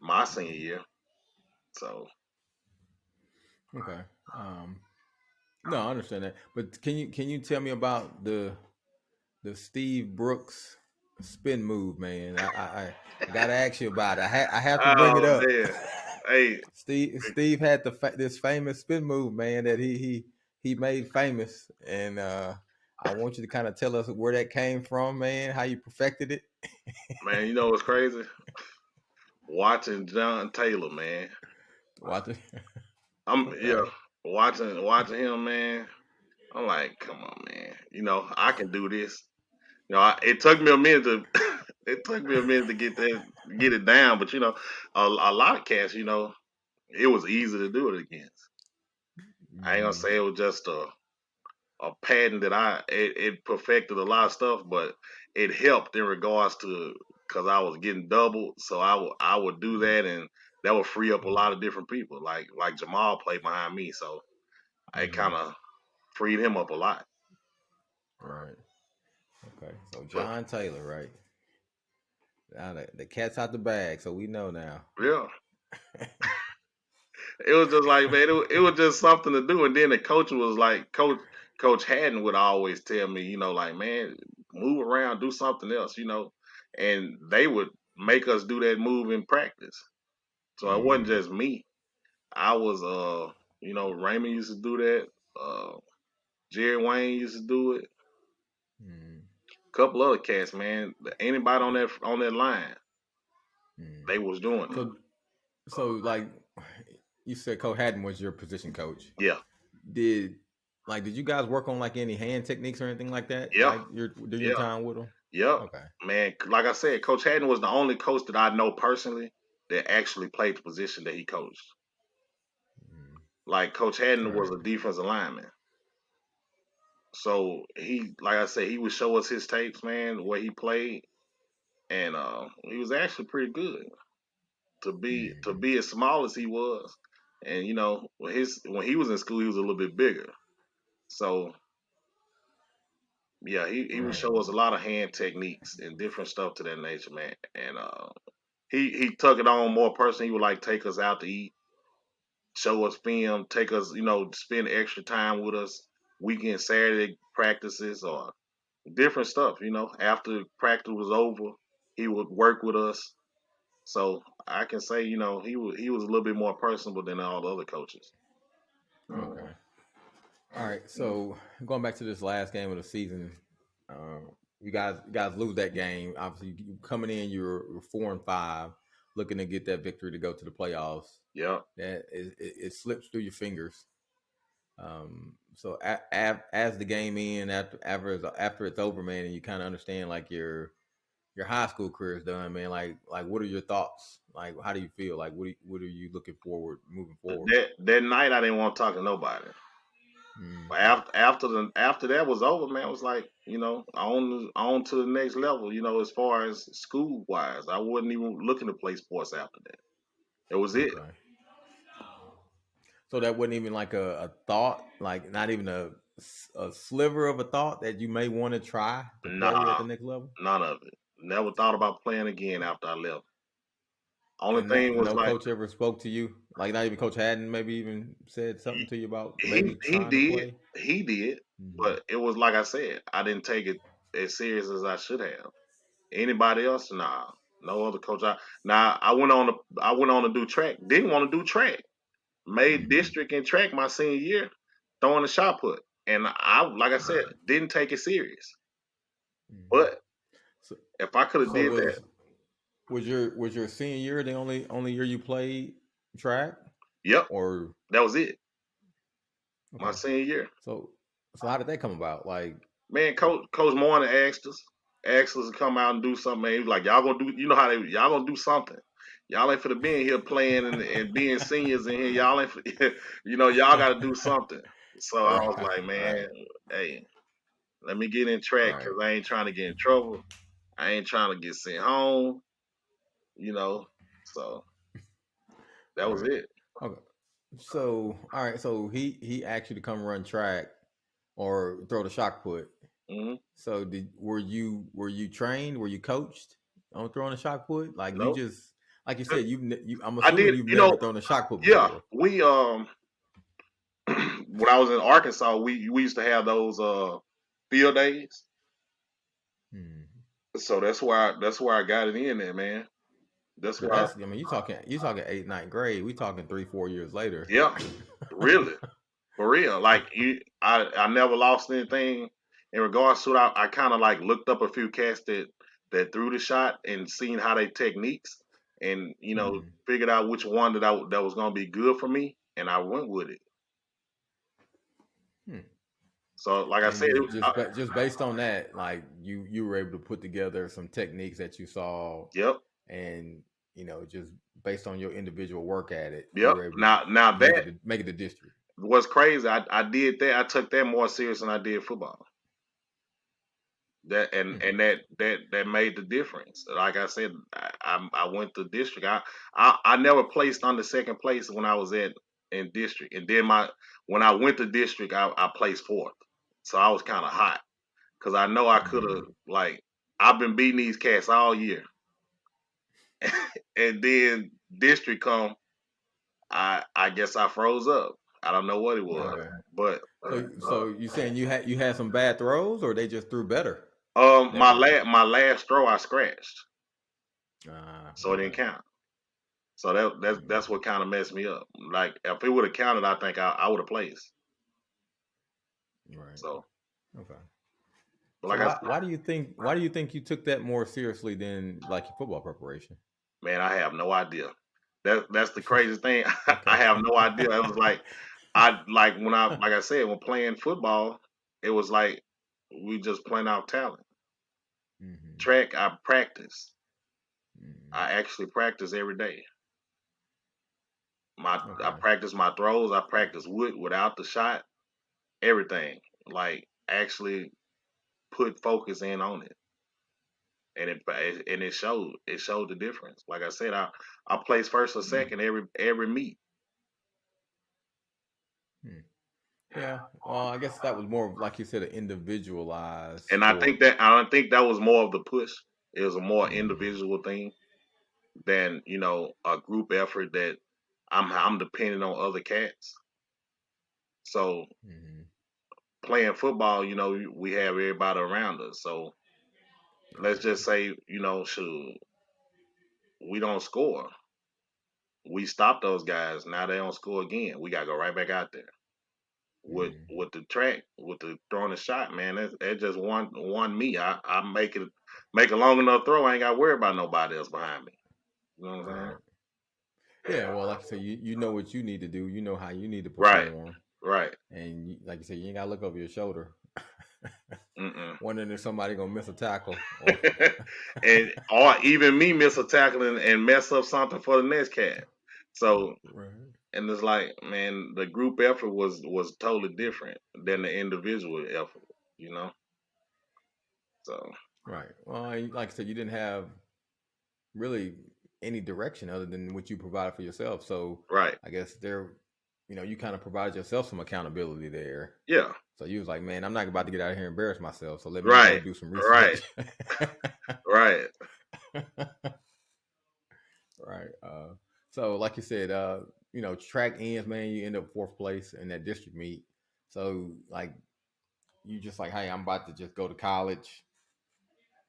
My senior year, so Okay. Um, no, I understand that. But can you tell me about the Steve Brooks spin move, man? I gotta ask you about it. I have to bring it oh up. man, hey Steve had this famous spin move, man, that he made famous, and I want you to kind of tell us where that came from, man. How you perfected it. man, you know what's crazy? Watching John Taylor, man. Watch it. I'm yeah, Okay. watching him, man. I'm like, come on, man. I can do this. It took me a minute to it took me a minute to get it down, but a lot of cats, it was easy to do it against. I ain't gonna Mm-hmm. say it was just a pattern that it perfected a lot of stuff, but it helped in regards to because I was getting doubled, so I would do that, and that would free up a lot of different people. Like Jamal played behind me, so I Mm-hmm. kind of freed him up a lot. Right. Okay. So But John Taylor, right? Now the cat's out the bag, so we know now. yeah, it was just like, man, it was just something to do. And then the coach was like, Coach Haddon would always tell me, like, man, move around, do something else, and they would make us do that move in practice. So it wasn't Mm-hmm. just me. I was Raymond used to do that. Uh, Jerry Wayne used to do it. Mm, Couple other cats, man. Anybody on that line, mm. they was doing it. So like you said, Coach Haddon was your position coach. Yeah, Did did you guys work on like any hand techniques or anything like that? yeah, Like during your yeah, time with them? yeah. Okay. Man, like I said, Coach Haddon was the only coach that I know personally that actually played the position that he coached. Mm, Like Coach Haddon was right. a defensive lineman. So he, like I said, he would show us his tapes, man, where he played, and he was actually pretty good to Mm, be as small as he was, and when he was in school, he was a little bit bigger. So yeah, he would right. show us a lot of hand techniques and different stuff to that nature, man. And he took it on more personally. He would like take us out to eat, show us film, take us, spend extra time with us, weekend Saturday practices or different stuff. After practice was over, he would work with us. So I can say, he was a little bit more personable than all the other coaches. Okay. All right. So going back to this last game of the season, you guys lose that game. Obviously, you coming in, you're 4-5, looking to get that victory to go to the playoffs. Yeah. That it slips through your fingers. So as the game in after it's over, man, and you kind of understand like your high school career is done, man. Like what are your thoughts? Like how do you feel? Like what are you looking forward moving forward? That night I didn't want to talk to nobody. Mm, But after that was over, man, it was like, on to the next level, as far as school wise. I wasn't even looking to play sports after that. It was it. okay. So that wasn't even like a thought, like not even a sliver of a thought that you may want to try to play at Nah, the next level. none of it. Never thought about playing again after I left. Only And thing was no like coach ever spoke to you, like not even Coach Haddon, maybe even said something to you about he maybe he trying to did. play. He did. Mm-hmm. But it was like I said, I didn't take it as serious as I should have. Anybody else? Nah. No other coach. I went on to do track. Didn't want to do track. Made Mm-hmm. district and track my senior year, throwing a shot put. And like I said, didn't take it serious. Mm-hmm. But So, if I could have so did that, was your senior year the only year you played track, yep, or that was it. My okay? senior year. So how did that come about? Like, Man, Coach Moore asked us to come out and do something. Man, he was like, y'all gonna do, y'all gonna do something. Y'all ain't for the being here playing and being seniors in here. Y'all ain't, for, y'all got to do something. So I was right, like, right, man, hey, let me get in track because right. I ain't trying to get in trouble. I ain't trying to get sent home. You know, so that was Right. it. Okay. So, all right. So he asked you to come run track or throw the shot put. Hmm. So were you trained? Were you coached on throwing a shot put? Like you No, just like you said, I'm I assuming did. you've never thrown a shot put Yeah, before. we when I was in Arkansas, we used to have those field days. Hmm. So that's where I got it in there, man. That's But why. I mean, you talking eighth, ninth grade. We talking 3, 4 years later. Yeah, really, for real. Like I never lost anything in regards to it. I kind of like looked up a few cats that threw the shot and seen how they techniques, and Hmm. figured out which one that was gonna be good for me, and I went with it. Hmm. So like I And said, just based on that, like you were able to put together some techniques that you saw, yep, and just based on your individual work at it, you yep. were able to Now that make it the district. was crazy. I did that. I took that more serious than I did football. That Hmm. and that made the difference. Like I said, I went to district. I never placed under second place when I was in district, and then when I went to district, I placed fourth. So I was kind of hot because I know I could have Mm. like I've been beating these cats all year, and then district come. I guess I froze up. I don't know what it was, Okay. but So you saying you had some bad throws, or they just threw better that my day? last throw I scratched, so it didn't Okay. count. So that's Mm. what kind of messed me up. Like if it would have counted, I think I would have placed. Right. So, Okay. but So like I said, why do you think you took that more seriously than like your football preparation? man, I have no idea. That's the craziest thing. I Okay. have no idea. It was like I like when I like I said when playing football, it was like we just playing out talent. Mm-hmm. Track, I practice. Mm-hmm. I actually practice every day. I Okay. practice my throws. I practice without the shot. Everything. Like actually put focus in on it, and it showed. It showed the difference. Like I said, I placed first or second every meet. Hmm. Yeah. Well, I guess that was more of, like you said, an individualized And sport. I don't think that was more of the push. It was a more Mm-hmm. individual thing than a group effort that I'm depending on other cats. So Mm-hmm. playing football, we have everybody around us. So let's Right. just say, shoot, we don't score. We stop those guys. Now they don't score again. We gotta go right back out there. Mm-hmm. With the track, with the throwing a shot, man, it just one me. I make a long enough throw. I ain't gotta worry about nobody else behind me. You know what I'm saying? Right. Yeah. Well, like you said, you know what you need to do. You know how you need to Right, perform, right. and like you said, you ain't gotta look over your shoulder, Mm-mm. wondering if somebody gonna miss a tackle or. And or even me miss a tackle and mess up something for the next cat. So Right. and it's like, man, the group effort was totally different than the individual effort, you know. So Right. Well, like I said, you didn't have really any direction other than what you provided for yourself. So right, I guess you kind of provided yourself some accountability there. yeah, So you was like, man, I'm not about to get out of here and embarrass myself. So let me go right, do some right, research. right. Right. So like you said, track ends, man, you end up fourth place in that district meet. So like you just like, hey, I'm about to just go to college,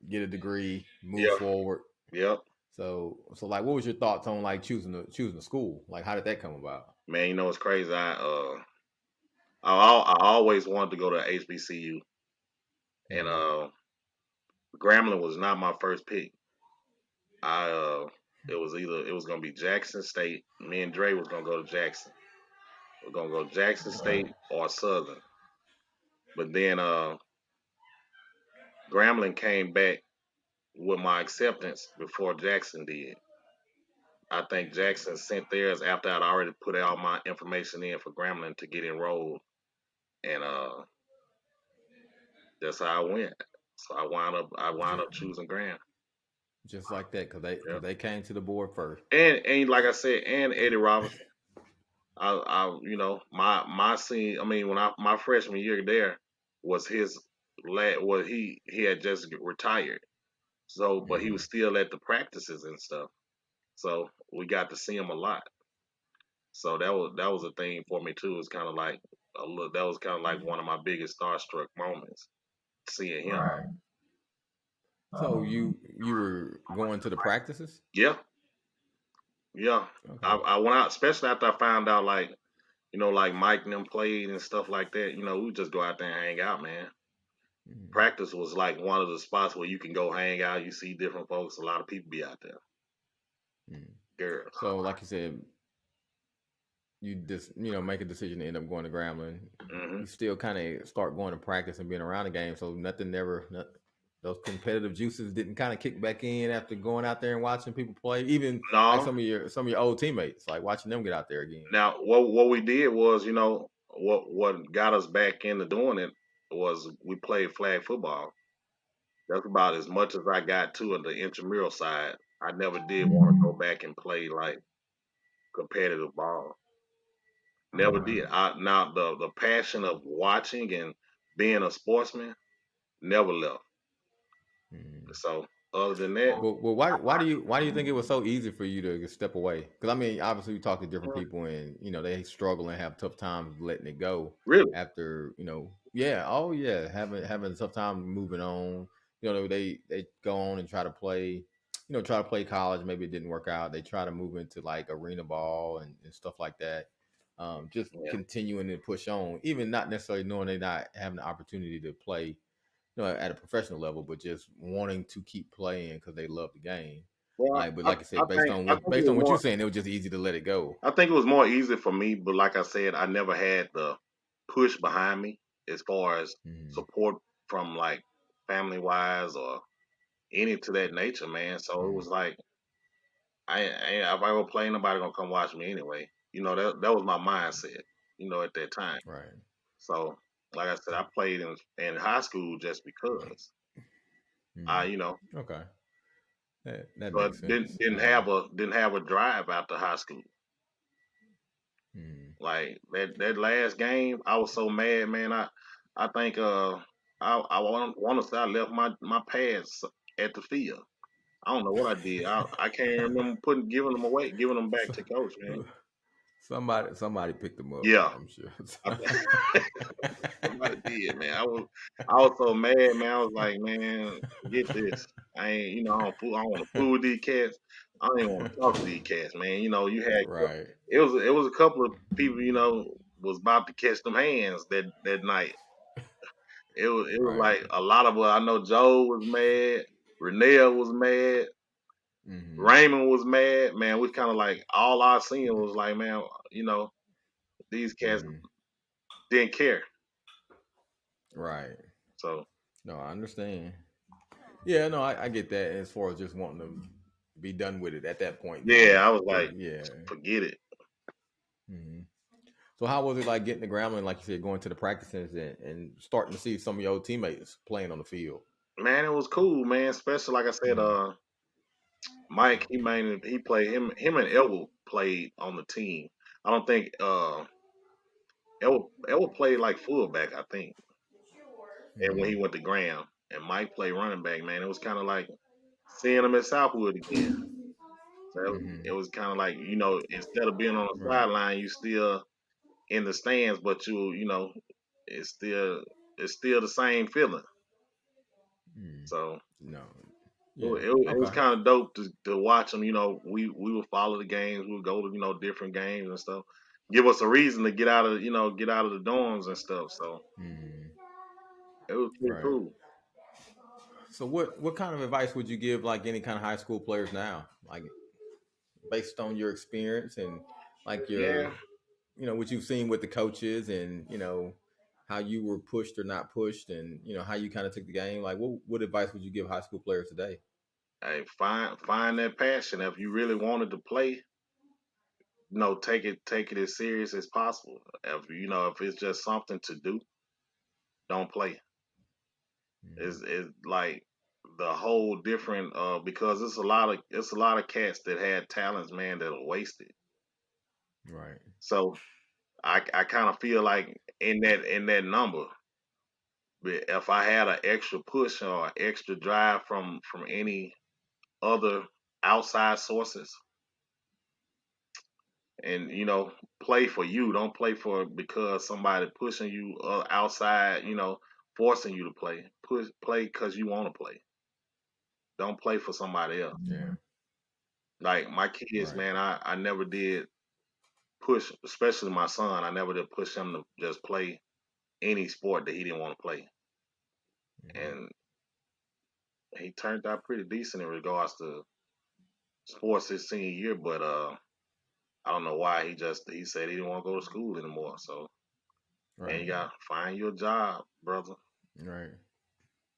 get a degree, move Yeah, forward. yep. So like, what was your thoughts on like choosing the school? Like, how did that come about? Man, it's crazy. I always wanted to go to HBCU, and Mm-hmm. Grambling was not my first pick. I it was gonna be Jackson State. Me and Dre was gonna go to Jackson. We're gonna go Jackson Okay. State or Southern. But then Grambling came back with my acceptance before Jackson did. I think Jackson sent theirs after I'd already put all my information in for Grambling to get enrolled, and that's how I went. So I wound Just up choosing Graham. just like that, cause they Yeah. cause they came to the board first. And like I said, and Eddie Robinson. My scene. I mean, when my freshman year there was his lad. Well, he had just retired. So, but he Mm-hmm. was still at the practices and stuff. So we got to see him a lot. So that was a thing for me too. It's kind of like a little. That was kind of like one of my biggest starstruck moments, seeing him. Right. So you were going to the practices? Yeah, yeah. Okay. I went out, especially after I found out like Mike and them played and stuff like that. We just go out there and hang out, man. Mm-hmm. Practice was like one of the spots where you can go hang out. You see different folks. A lot of people be out there. Mm-hmm. Girls. So like you said, you just make a decision to end up going to Grambling. Hmm. You still kind of start going to practice and being around the game, so those competitive juices didn't kind of kick back in after going out there and watching people play. Even like No. some of your old teammates, like watching them get out there again. Now, what we did was, what got us back into doing it was we played flag football. That's about as much as I got to on the intramural side. I never did want to go back and play like competitive ball. Never Okay. did. Now the passion of watching and being a sportsman never left. Mhm. So other than that, Well, why do you think it was so easy for you to step away? Because I mean, obviously, we talk to different people, and they struggle and have tough times letting it go really, after yeah, oh yeah, having a tough time moving on. They go on and try to play college. Maybe it didn't work out. They try to move into like arena ball and stuff like that. Just Yeah. continuing to push on, even not necessarily knowing they're not having the opportunity to play, at a professional level, but just wanting to keep playing because they love the game. Well, Like, but I, like I I said, based think on I what think it based was on what you're more. saying, it was just easy to let it go. I think it was more easy for me, but like I said, I never had the push behind me as far as Mm-hmm. support from like family wise or any to that nature, man. So it Mm-hmm. was like if I go play, nobody gonna come watch me anyway. That was my mindset, at that time. Right. So like I said, I played in high school just because I, Mm-hmm. Okay, that but makes sense. didn't have a drive after high school. Mm-hmm. Like that last game, I was so mad, man. I think I want to say I left my pads at the field. I don't know what I did. I can't remember giving them back So, to coach, man. somebody picked them up. Yeah, I'm sure. I somebody did, man. I was so mad, man. I was like, man, forget this. I ain't, I don't want to fool with these cats. I don't even want to talk to these cats, man. Right. It was a couple of people, was about to catch them hands that night. It was Right. like a lot of us. I know Joe was mad, Renee was mad, Mm-hmm. Raymond was mad. Man, we kind of like all I seen was like, man, these cats Mm-hmm. didn't care. Right. So No, I understand. Yeah, no, I get that. As far as just wanting to be done with it at that point, yeah, then I was like, yeah. forget it. Hmm. So how was it like getting to Grambling, like you said, going to the practices and starting to see some of your old teammates playing on the field? Man, it was cool, man. Especially like I said, Mm-hmm. Mike, he played him and Elwood played on the team. I don't think Elwood played like fullback, I think, and when he went to Graham, and Mike played running back, man, it was kind of like seeing him at Southwood again. So it Mm-hmm. was kind of like, instead of being on the Right. sideline, you still in the stands, but it's still it's still the same feeling. Mm. So No. it, Yeah. wa- it, wa- it was Okay. kind of dope to watch them. We would follow the games. We would go to different games and stuff. Give us a reason to get out of the dorms and stuff. So Mm. it was pretty Right. cool. So what kind of advice would you give like any kind of high school players now? Like based on your experience and like Yeah, your what you've seen with the coaches and how you were pushed or not pushed and how you kind of took the game. Like what advice would you give high school players today? hey, find that passion. If you really wanted to play, take it as serious as possible. If it's just something to do, don't play. It's like the whole different because it's a lot of cats that had talents, man, that are wasted. Right. So I kind of feel like in that number, but if I had an extra push or an extra drive from any other outside sources, and play for you, don't play for because somebody pushing you outside, forcing you to play because you want to play. Don't play for somebody else. Yeah. Like my kids, Right. man, I never did push, especially my son. I never did push him to just play any sport that he didn't want to play, Hmm. and he turned out pretty decent in regards to sports his senior year. But I don't know why he said he didn't want to go to school anymore. So man, Right. you got to find your job, brother. Right.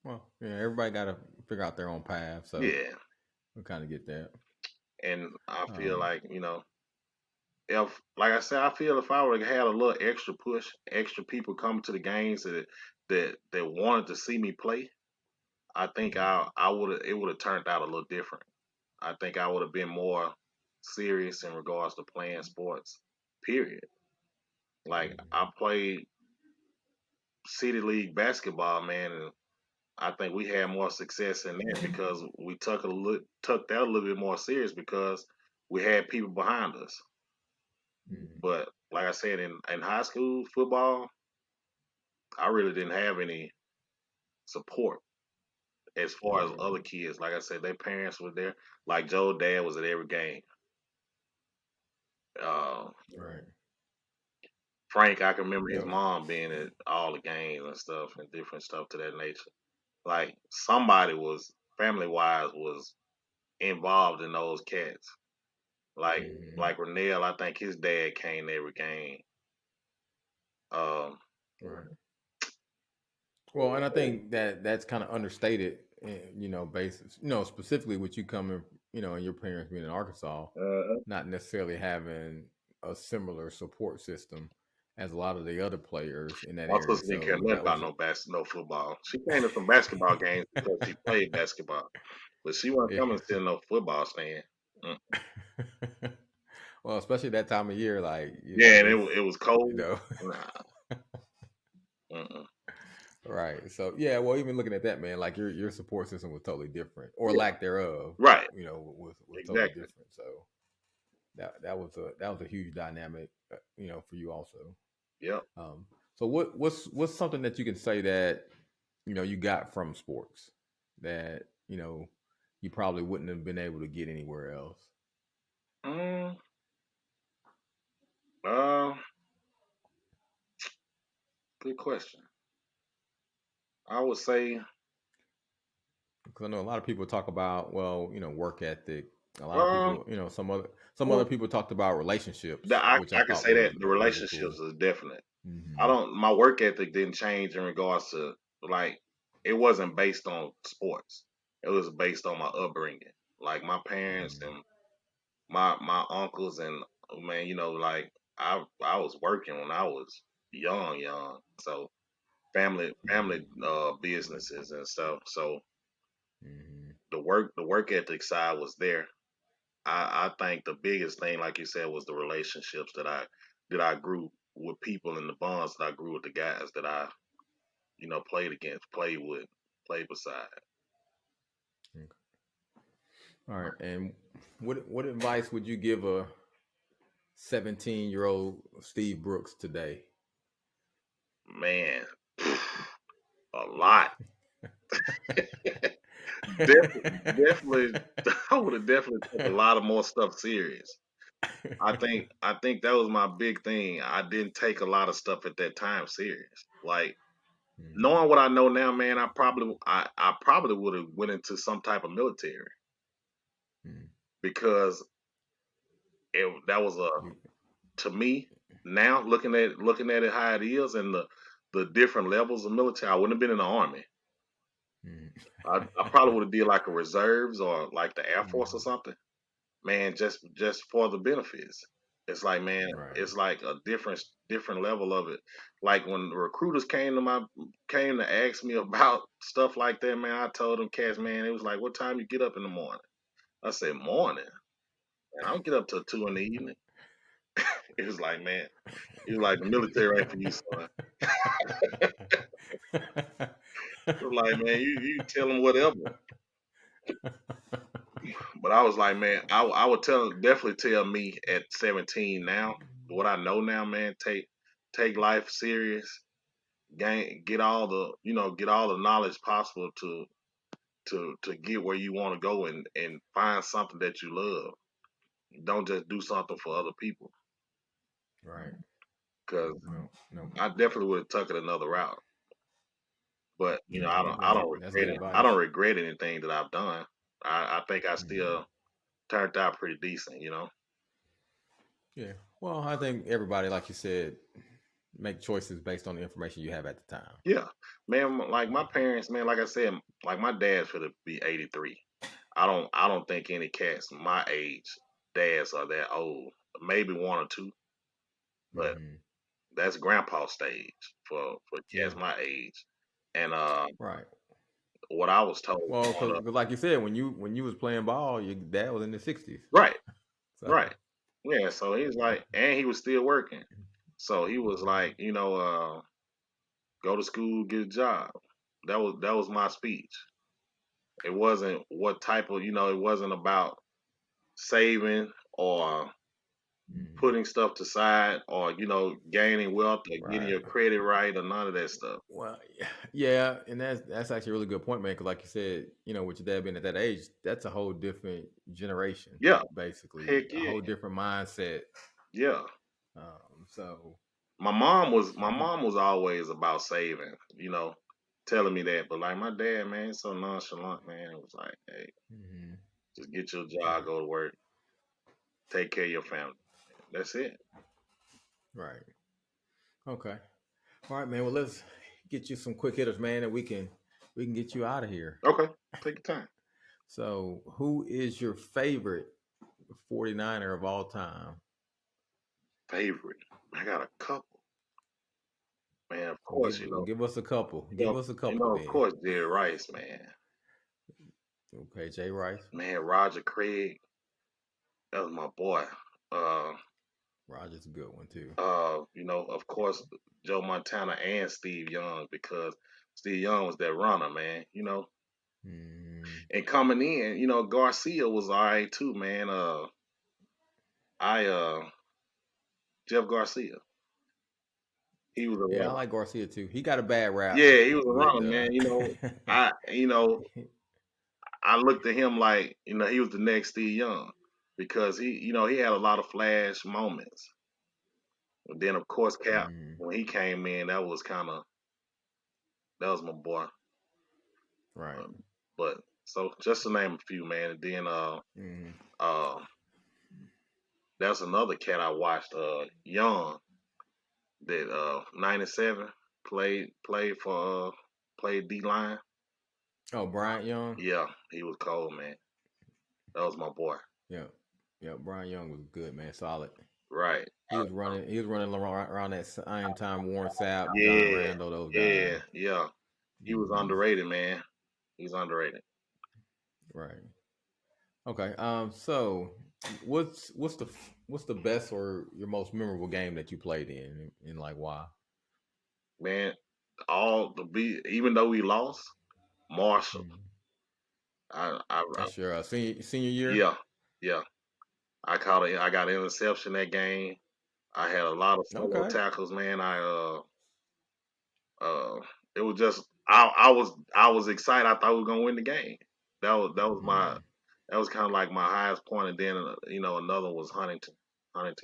Well, yeah, everybody got to figure out their own path, so Yeah, we kind of get that. and I feel Um, like if like I said, I feel if I would have had a little extra push, extra people come to the games that wanted to see me play, I think I would have it would have turned out a little different. I think I would have been more serious in regards to playing sports. Period. Like I played city league basketball, man, and I think we had more success in that because we took that a little bit more serious because we had people behind us. mhm. But like I said, in high school football, I really didn't have any support as far as Right. other kids. Like I said, their parents were there. Like Joe's dad was at every game. Uh, Right. Frank, I can remember You his know, mom being at all the games and stuff and different stuff to that nature. Like somebody was family wise was involved in those cats. Like hmm like Renell, I think his dad came to every game. Um, right. Well, and I think that that's kind of understated, you know, basis, you know, specifically with you coming, you know, and your parents being in Arkansas, not necessarily having a similar support system as a lot of the other players in that my area. sister didn't care So nothing that about was, no football. She came to some basketball games because she played basketball, but she wasn't yeah. coming to no football stand. Mm. Well, especially that time of year, like, you Yeah, know, and it's, it was you cold. know, Nah. Mm-mm. right. So yeah, well, even looking at that, man, like your support system was totally different, or Yeah, lack thereof, right. you know, was totally Exactly. different. So that was a huge dynamic, you know, for you also. Yep. Um, so what's something that you can say that you know you got from sports that you know you probably wouldn't have been able to get anywhere else? Mm, uh, good question. I would say, Because I know a lot of people talk about, well, you know, work ethic. A lot of um, people, you know, some other well, people talked about relationships, that I which I I can thought say was that the really relationships cool. is definite. I Hmm don't. My work ethic didn't change in regards to like it wasn't based on sports. It was based on my upbringing. Like my parents hmm and my uncles and man, like I was working when I was young. So family businesses and stuff. So hmm the work ethic side was there. I think the biggest thing, like you said, was the relationships that I grew with people and the bonds that I grew with the guys that I played against, played with, played beside. All right. And what advice would you give a 17-year-old Steve Brooks today? Man, a lot. Definitely, I would have definitely took a lot of more stuff serious. I think that was my big thing. I didn't take a lot of stuff at that time serious. Like Mhm, knowing what I know now, man, I probably would have went into some type of military mhm. because that was a You- to me now looking at it how it is and the different levels of military. I wouldn't have been in the army. mhm, I probably would have did like a reserves or like the Air Force or mhm. something. Man, just for the benefits. It's like, man, Right. it's like a different level of it. Like when the recruiters came to ask me about stuff like that, man, I told them cats, man, it was like, what time you get up in the morning? I said, morning. Man, I don't get up till 2 in the evening. It was like, man, it was like the military ain't for you, son. It was like, man, you tell them whatever. But I was like, man, I would definitely tell me at 17 now, what I know now, man, take life serious, get all the knowledge possible to get where you want to go and find something that you love. Don't just do something for other people. Right. Cause No, no. I definitely would have took it another route. But I Hmm don't I don't That's regret good it. I advice. don't regret anything that I've done. I think I Hmm still turned out pretty decent. Yeah. Well, I think everybody, like you said, make choices based on the information you have at the time. Yeah, man. Like my So, parents, man. Like I said, like my dad should be 83. I don't think any cats my age dads are that old. Maybe one or two, but hmm that's grandpa stage for yeah. cats my age. And Right. what I was told Well, growing because up, like you said, when you was playing ball, your dad was in the 60s. right, So, right, yeah. So he's like, and he was still working. So he was mhm, like, go to school, get a job. That was my speech. It wasn't what type of, it wasn't about saving or mhm. putting stuff to side or gaining wealth or getting Right. your credit right or none of that stuff. Well, yeah, and that's actually a really good point, man. Because like you said, you know, with your dad being at that age, that's a whole different generation, Yeah, basically, heck a yeah, whole different mindset. yeah, So, my mom was always about saving, telling me that. But like my dad, man, he's so nonchalant, man. It was like, hey, Mm-hmm. just get your job, go to work, take care of your family. That's it. Right. Okay. All right, man. Well, let's get you some quick hitters, man, and we can get you out of here. Okay, take your time. So, who is your favorite 49er of all time? Favorite, I got a couple. Man, of Well, course, give us a couple. you Give know, us a couple of then. course, Jerry Rice, man. Okay, Jay Rice. Man, Roger Craig, that was my boy. Uh, Roger's a good one too. of course, Joe Montana and Steve Young because Steve Young was that runner, man. Mm, And coming in, Garcia was all right too, man. I Jeff Garcia, he was a yeah, I runner. like Garcia too. He got a bad rap Yeah, he was a with runner, man. I looked at him like, he was the next Steve Young because he had a lot of flash moments. And then of course Cap, mm, when he came in, that was my boy. right. But so just to name a few, man. And then Mm, uh that's another cat I watched, Young, that 97 played D line. oh, Bryant Young. Yeah, he was cold, man. That was my boy. Yeah, yeah. Brian Young was good, man. Solid. Right. He was running. He was running around that same time. Warren Sapp, John Yeah, Randall, those guys. yeah. He was Hmm. underrated, man. He's underrated. Right. Okay. So, what's the best or your most memorable game that you played in, and like why? Man, even though we lost, Marshall. Mm. I That's your senior year. yeah, yeah. I got an interception that game. I had a lot of solo Okay. tackles, man. Uh it was just I was excited. I thought we were gonna win the game. Mm. That was kind of like my highest point. And then another was Huntington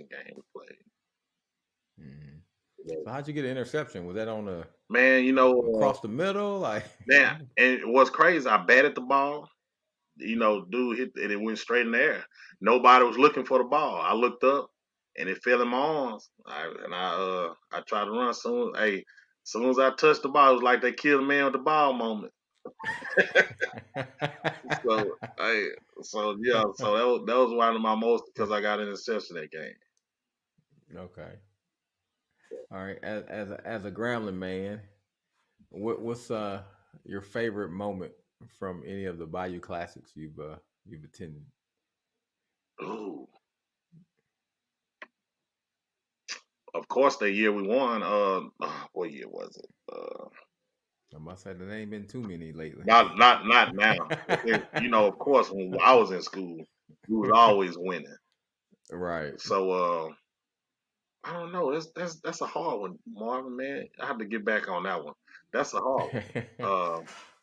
game we played. Mm. Yeah. So how'd you get an interception? Was that on the Man, across the middle? Like, man, and what's crazy, I batted the ball. Dude hit and it went straight in the air. Nobody was looking for the ball. I looked up and it fell in my arms. I tried to run soon as I touched the ball, it was like they killed a man with the ball moment. So I so yeah, so that was one of my most because I got an interception that game. okay. All right. As a Grambling man, what's your favorite moment from any of the Bayou Classics you've attended? Ooh, of course the year we won. What year was it? I must say there ain't been too many lately. Not now. Of course when I was in school, we was always winning. Right. So I don't know. That's a hard one, Marvin. Man, I have to get back on that one. That's a hard one.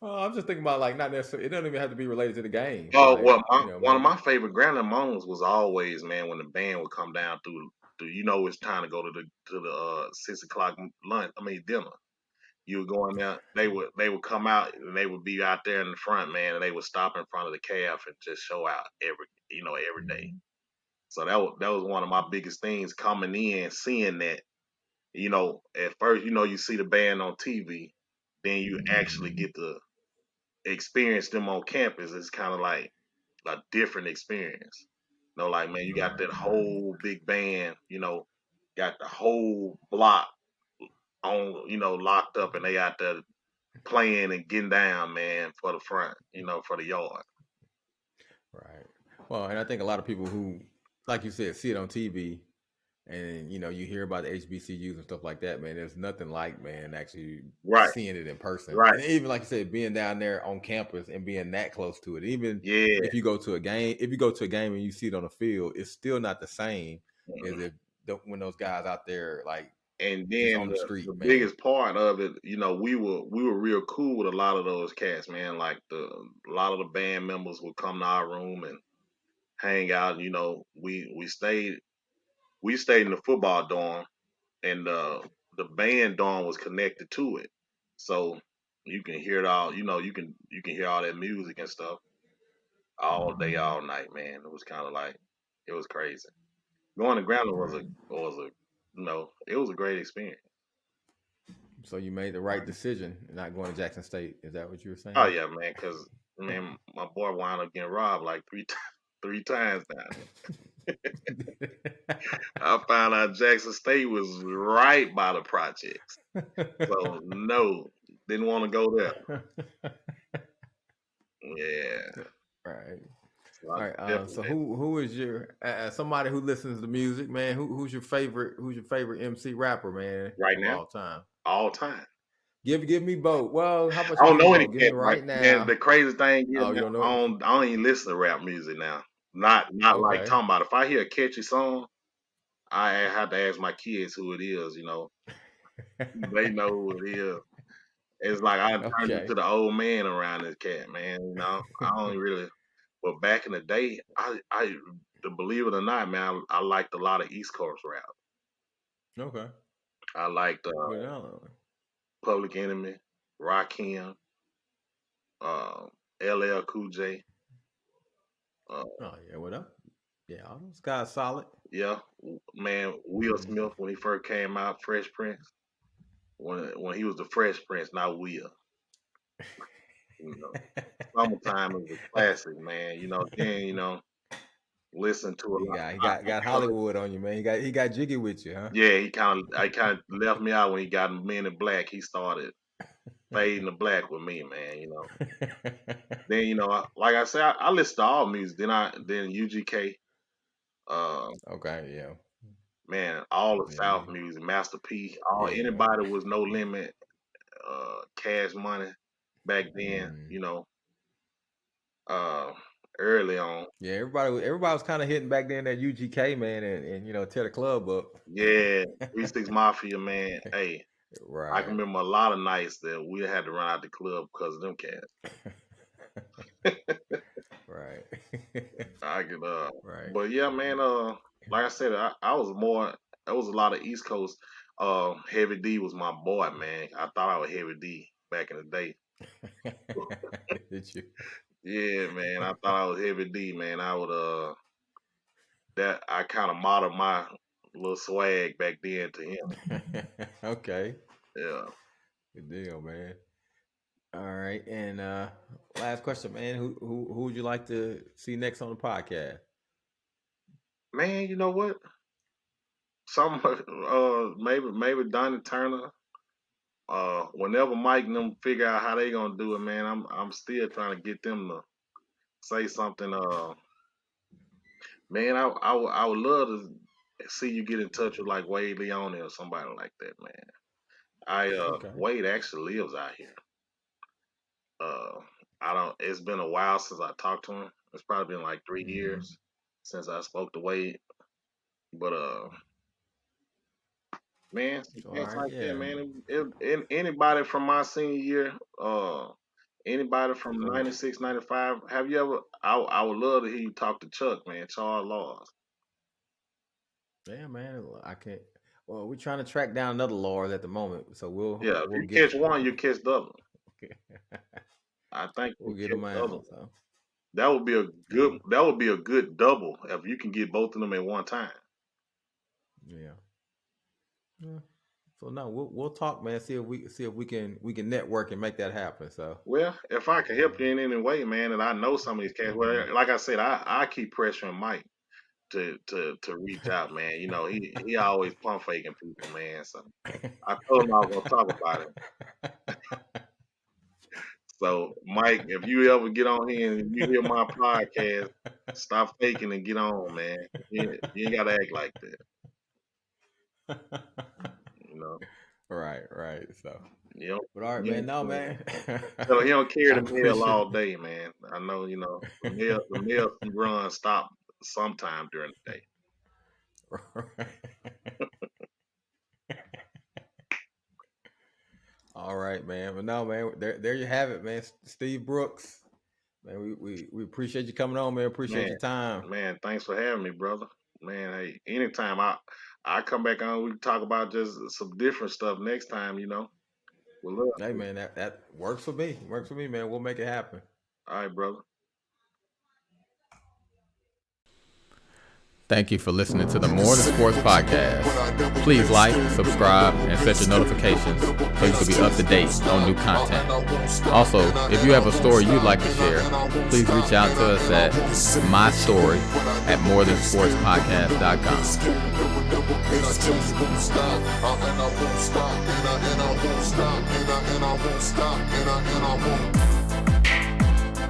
Well, I'm just thinking about like not necessarily. It doesn't even have to be related to the game. Oh Like well, one of maybe. my favorite Grambling moments was always, man, when the band would come down through. It's time to go to the 6 o'clock lunch. I mean dinner. You would go in there. They would come out and they would be out there in the front, man, and they would stop in front of the calf and just show out every day. Mhm. So that was one of my biggest things coming in, seeing that. At first, you see the band on TV, then you actually get to experience them on campus. It's kind of like a different experience. Like, man, you got Right. that whole big band, got the whole block on, locked up, and they out there playing and getting down, man, for the front, for the yard. Right. Well, and I think a lot of people who, like you said, see it on TV, and you hear about the HBCUs and stuff like that. Man, there's nothing like, man, actually Right, seeing it in person, right. and even like you said, being down there on campus and being that close to it. Even Yeah. if you go to a game and you see it on the field, it's still not the same as if when those guys out there like And just then on the street, the man. biggest part of it, we were real cool with a lot of those cats, man. Like a lot of the band members would come to our room and hang out. We stayed in the football dorm, and the band dorm was connected to it, so you can hear it all. You can hear all that music and stuff all day, all night, man. It was kind of like it was crazy. Going to Grambling Right. was a it was a great experience. So you made the right decision not going to Jackson State. Is that what you were Oh saying? yeah, man, because man, my boy wound up getting robbed like three times down there. I found out Jackson State was right by the projects, so no, didn't want to go there. Yeah, Right. so I All right. So definitely who is your somebody who listens to music, man? Who's your favorite MC rapper, man, right of now all time? all time. Give me both. Well, how about I you don't give me know any both? Give me cats like right man. now. The crazy thing is, Oh, you man, don't know? I don't even listen to rap music now. Not like Okay. talking about. If I hear a catchy song, I have to ask my kids who it is. They know who it is. It's like I turned Okay. into the old man around this cat, man. I don't really. But back in the day, to believe it or not, man, I liked a lot of East Coast rap. Okay. I liked Well, Public Enemy, Rakim, uh, LL Cool J. Uh, oh yeah, what up? Yeah, all those guys solid. yeah, man, Will Hmm. Smith when he first came out, Fresh Prince. When he was the Fresh Prince, not Will. You know, Summertime is a classic, man. Then listen to a He lot. got he I, got I got kinda, Hollywood on you, man. He got jiggy with you, huh? yeah, I kind of left me out when he got Men in Black. He started fading to black with me, man. Then like I said, I listen to all music. Then UGK, uh, Okay, yeah. man, all the Yeah, South music, Master P, all yeah. anybody was No Limit, Cash Money back then. Mm. Uh, early on, Yeah, everybody was kind of hitting back then that UGK, man, and tear the club up. yeah, 3 6 Mafia, man. Hey, I can Right. remember a lot of nights that we had to run out the club because of them cats. Right. I could, Right. but yeah, man. Like I said, I was more. There was a lot of East Coast. Heavy D was my boy, man. I thought I was Heavy D back in the day. Did you? Yeah, man. I thought I was Heavy D, man. I would that I kind of modeled my little swag back then to him. Okay. Yeah, Good deal, man. All right. And last question, man. Who would you like to see next on the podcast? man. You know what? Some maybe Donnie Turner. Whenever Mike and them figure out how they gonna do it, man, I'm still trying to get them to say something. Man, I would love to see you get in touch with like Wade Leone or somebody like that, man. Okay. Wade actually lives out here. Uh, I don't. It's been a while since I talked to him. It's probably been like 3 years since I spoke to Wade. But man, some So, all cats right. like that, Yeah. man. Anybody from my senior year, anybody from 96, 95, have you ever? I would love to hear you talk to Chuck, man. Charles Laws. Yeah, man. I can't. Well, we're trying to track down another Lars at the moment, so Yeah, if we'll you get catch one, you catch the other. I think you we'll get catch them the other out. one. So That would be a yeah, good. That would be a good double if you can get both of them at one time. yeah. Yeah. So no, we'll talk, man. See if we can network and make that happen. So Well, if I can help you um, in any way, man, and I know some of these cats. mhm. Well, like I said, I keep pressuring Mike to reach out, man. He always pump faking people, man. So I told him I was gonna talk about it. So Mike, if you ever get on here and you hear my podcast, stop faking and get on, man. You ain't gotta act like that, you know. Right, right. So, You know, but all right, man. you No, know, man. so he don't carry I the mail appreciate. all day, man. I know, the mail run stop sometime during the day. All right, man. But no, man. There you have it, man. Steve Brooks. Man, we appreciate you coming on, man. Appreciate Man, your time. man, thanks for having me, brother. Man, hey, anytime I come back on. We can talk about just some different stuff next time. With love. Hey man, that works for me. Works for me, man. We'll make it happen. All right, brother. Thank you for listening to the More Than Sports podcast. Please like, subscribe, and set your notifications so you can be up to date on new content. Also, if you have a story you'd like to share, please reach out to us at mystory@morethansportspodcast.com. And I won't stop.